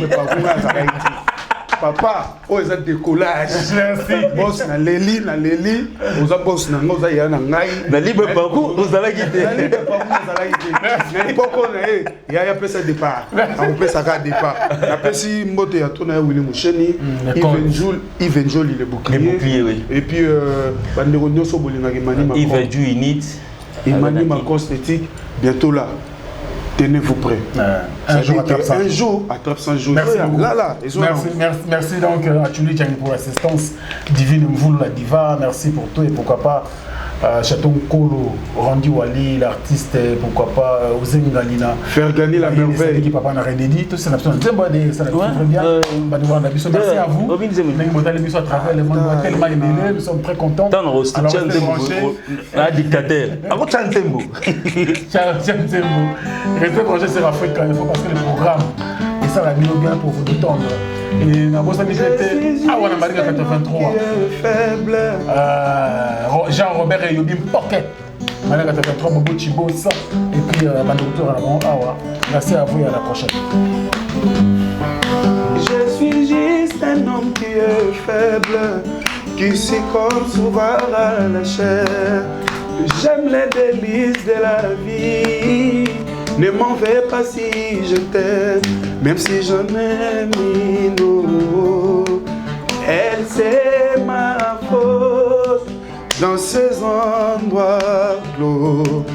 parcours, papa, oh, ils ont décollage. Boss, na Leli, vous avez boss, na Ngoza Yana, Ngai. La libre parcours, vous allez quitter. La libre parcours, vous allez quitter. Mais pourquoi il y a un peu de départ. On peut ça départ. Après, si Mbote a tourné à Willy Moucheni, Yves Njol, il est bouclier. Les boucliers, oui. Et puis, Bandero Nyoso Bolina Emmanuel Macron. Yves Njol, Init. Emmanuel Macron, esthétique, bientôt là. Tenez-vous prêts. Un jour attrape 100 jours. Un jour attrape 100 jours. Merci beaucoup. Merci donc à Tchouli Tchani pour l'assistance. Divine Mvoul la diva. Merci pour tout et pourquoi pas Chaton Kolo, Randy Wali, l'artiste, pourquoi pas Ozengalina. Faire gagner la merveille. Qui papa n'a rien dit. Tout ça, ça très bien. Merci à vous. L'émission à travers le monde tellement aimé. Nous sommes très contents. Un dictateur. Restez branchés sur Africa Info parce que le programme et ça va mieux bien pour vous détendre. Et dans votre c'était on a marqué 83. Jean-Robert et Yobim Pocket. Marqué 83, Bobo Chibo ça. Et puis Bandoutour à la merci à vous et à la prochaine. Je suis juste un homme qui est faible, qui s'y comme souvent à la chair. J'aime les délices de la vie. Ne m'en vais pas si je t'aime, même si j'en ai mis l'eau. Elle c'est ma faute dans ces endroits clos.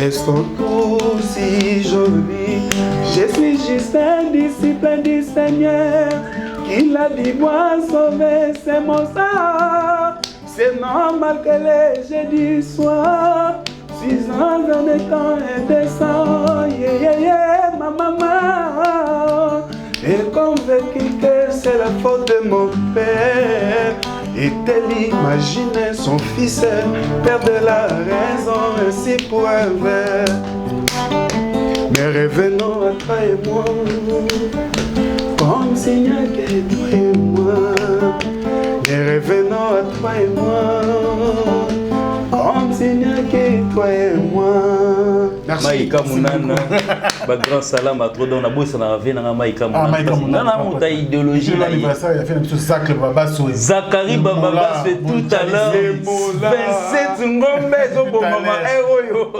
Elles sont tous si jolies. Je suis juste un disciple du Seigneur qui l'a dit moi sauver c'est mon sang. C'est normal que les jeudis soirs, 6 ans de temps et de sang, ma maman est convaincue que c'est la faute de mon père. Et elle imaginait son fils perdre la raison ainsi pour un verre. Mais revenons à toi et moi, comme s'il n'y a que toi et moi. Mais revenons à toi et moi, comme s'il n'y a que toi et moi. Merci. Maïka Mounana, grand salam à trop dans la bourse, on a vu dans Maïka Mounana. On a une idéologie. Il a fait un petit Zachary Babas. Zachary Babas fait tout à l'heure. 27 Ngombe, Zobo Mama, Eroyo.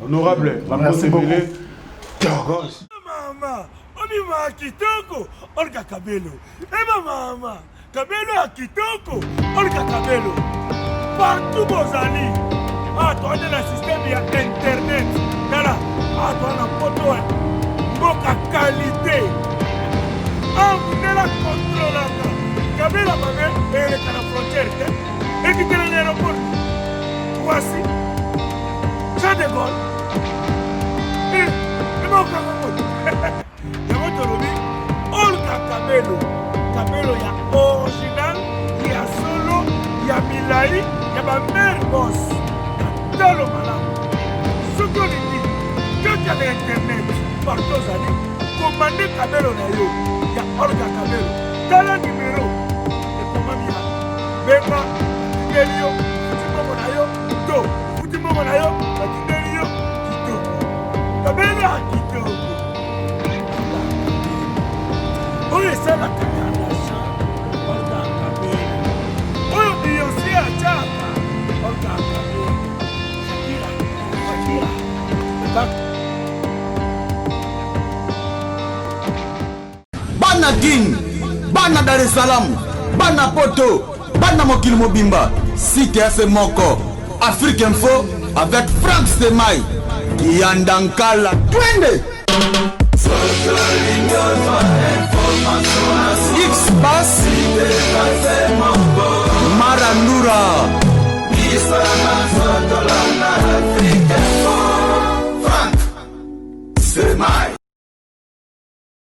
Honorable. Merci beaucoup. Mama, on y va à Kitoko, on a Kabelo. Et maman, Kabelo à Kitoko, on a Kabelo. Partout vos amis. Ah, toi, on a le système, il y a Internet. Là, ah, toi, on a photo. Boka qualité. Ah, vous êtes la contrôle. Kabelo, maman, et elle est à la frontière. Et qui est à l'aéroport. Voici. Ça décolle. Et mon camarade. Olga Kabelo. Kabelo, il y a original, il y a solo, il y a Milai, il y a ma mère boss. Dans le malin. Ce qu'on dit, quand il y a Internet, partout, commandé Kabelo na yo ya Olga Kabelo tala numéro ekomami ya benga batindeli yo futimoko na yo to futimoko na yo batindeli yo kitoko Kabelo ya kitoko oyo esalaka ya nasha Olga Kabelo oyo Beyoncé atiaka Olga Kabelo Shakira Bana King, Bana Dar es Salaam, Bana Poto, Bana Mokili Mobimba, CTF Moko, Afrique Info avec Franck Semaï, Kiandankala, Twende X-Bass, Marandura, Franck Semaï.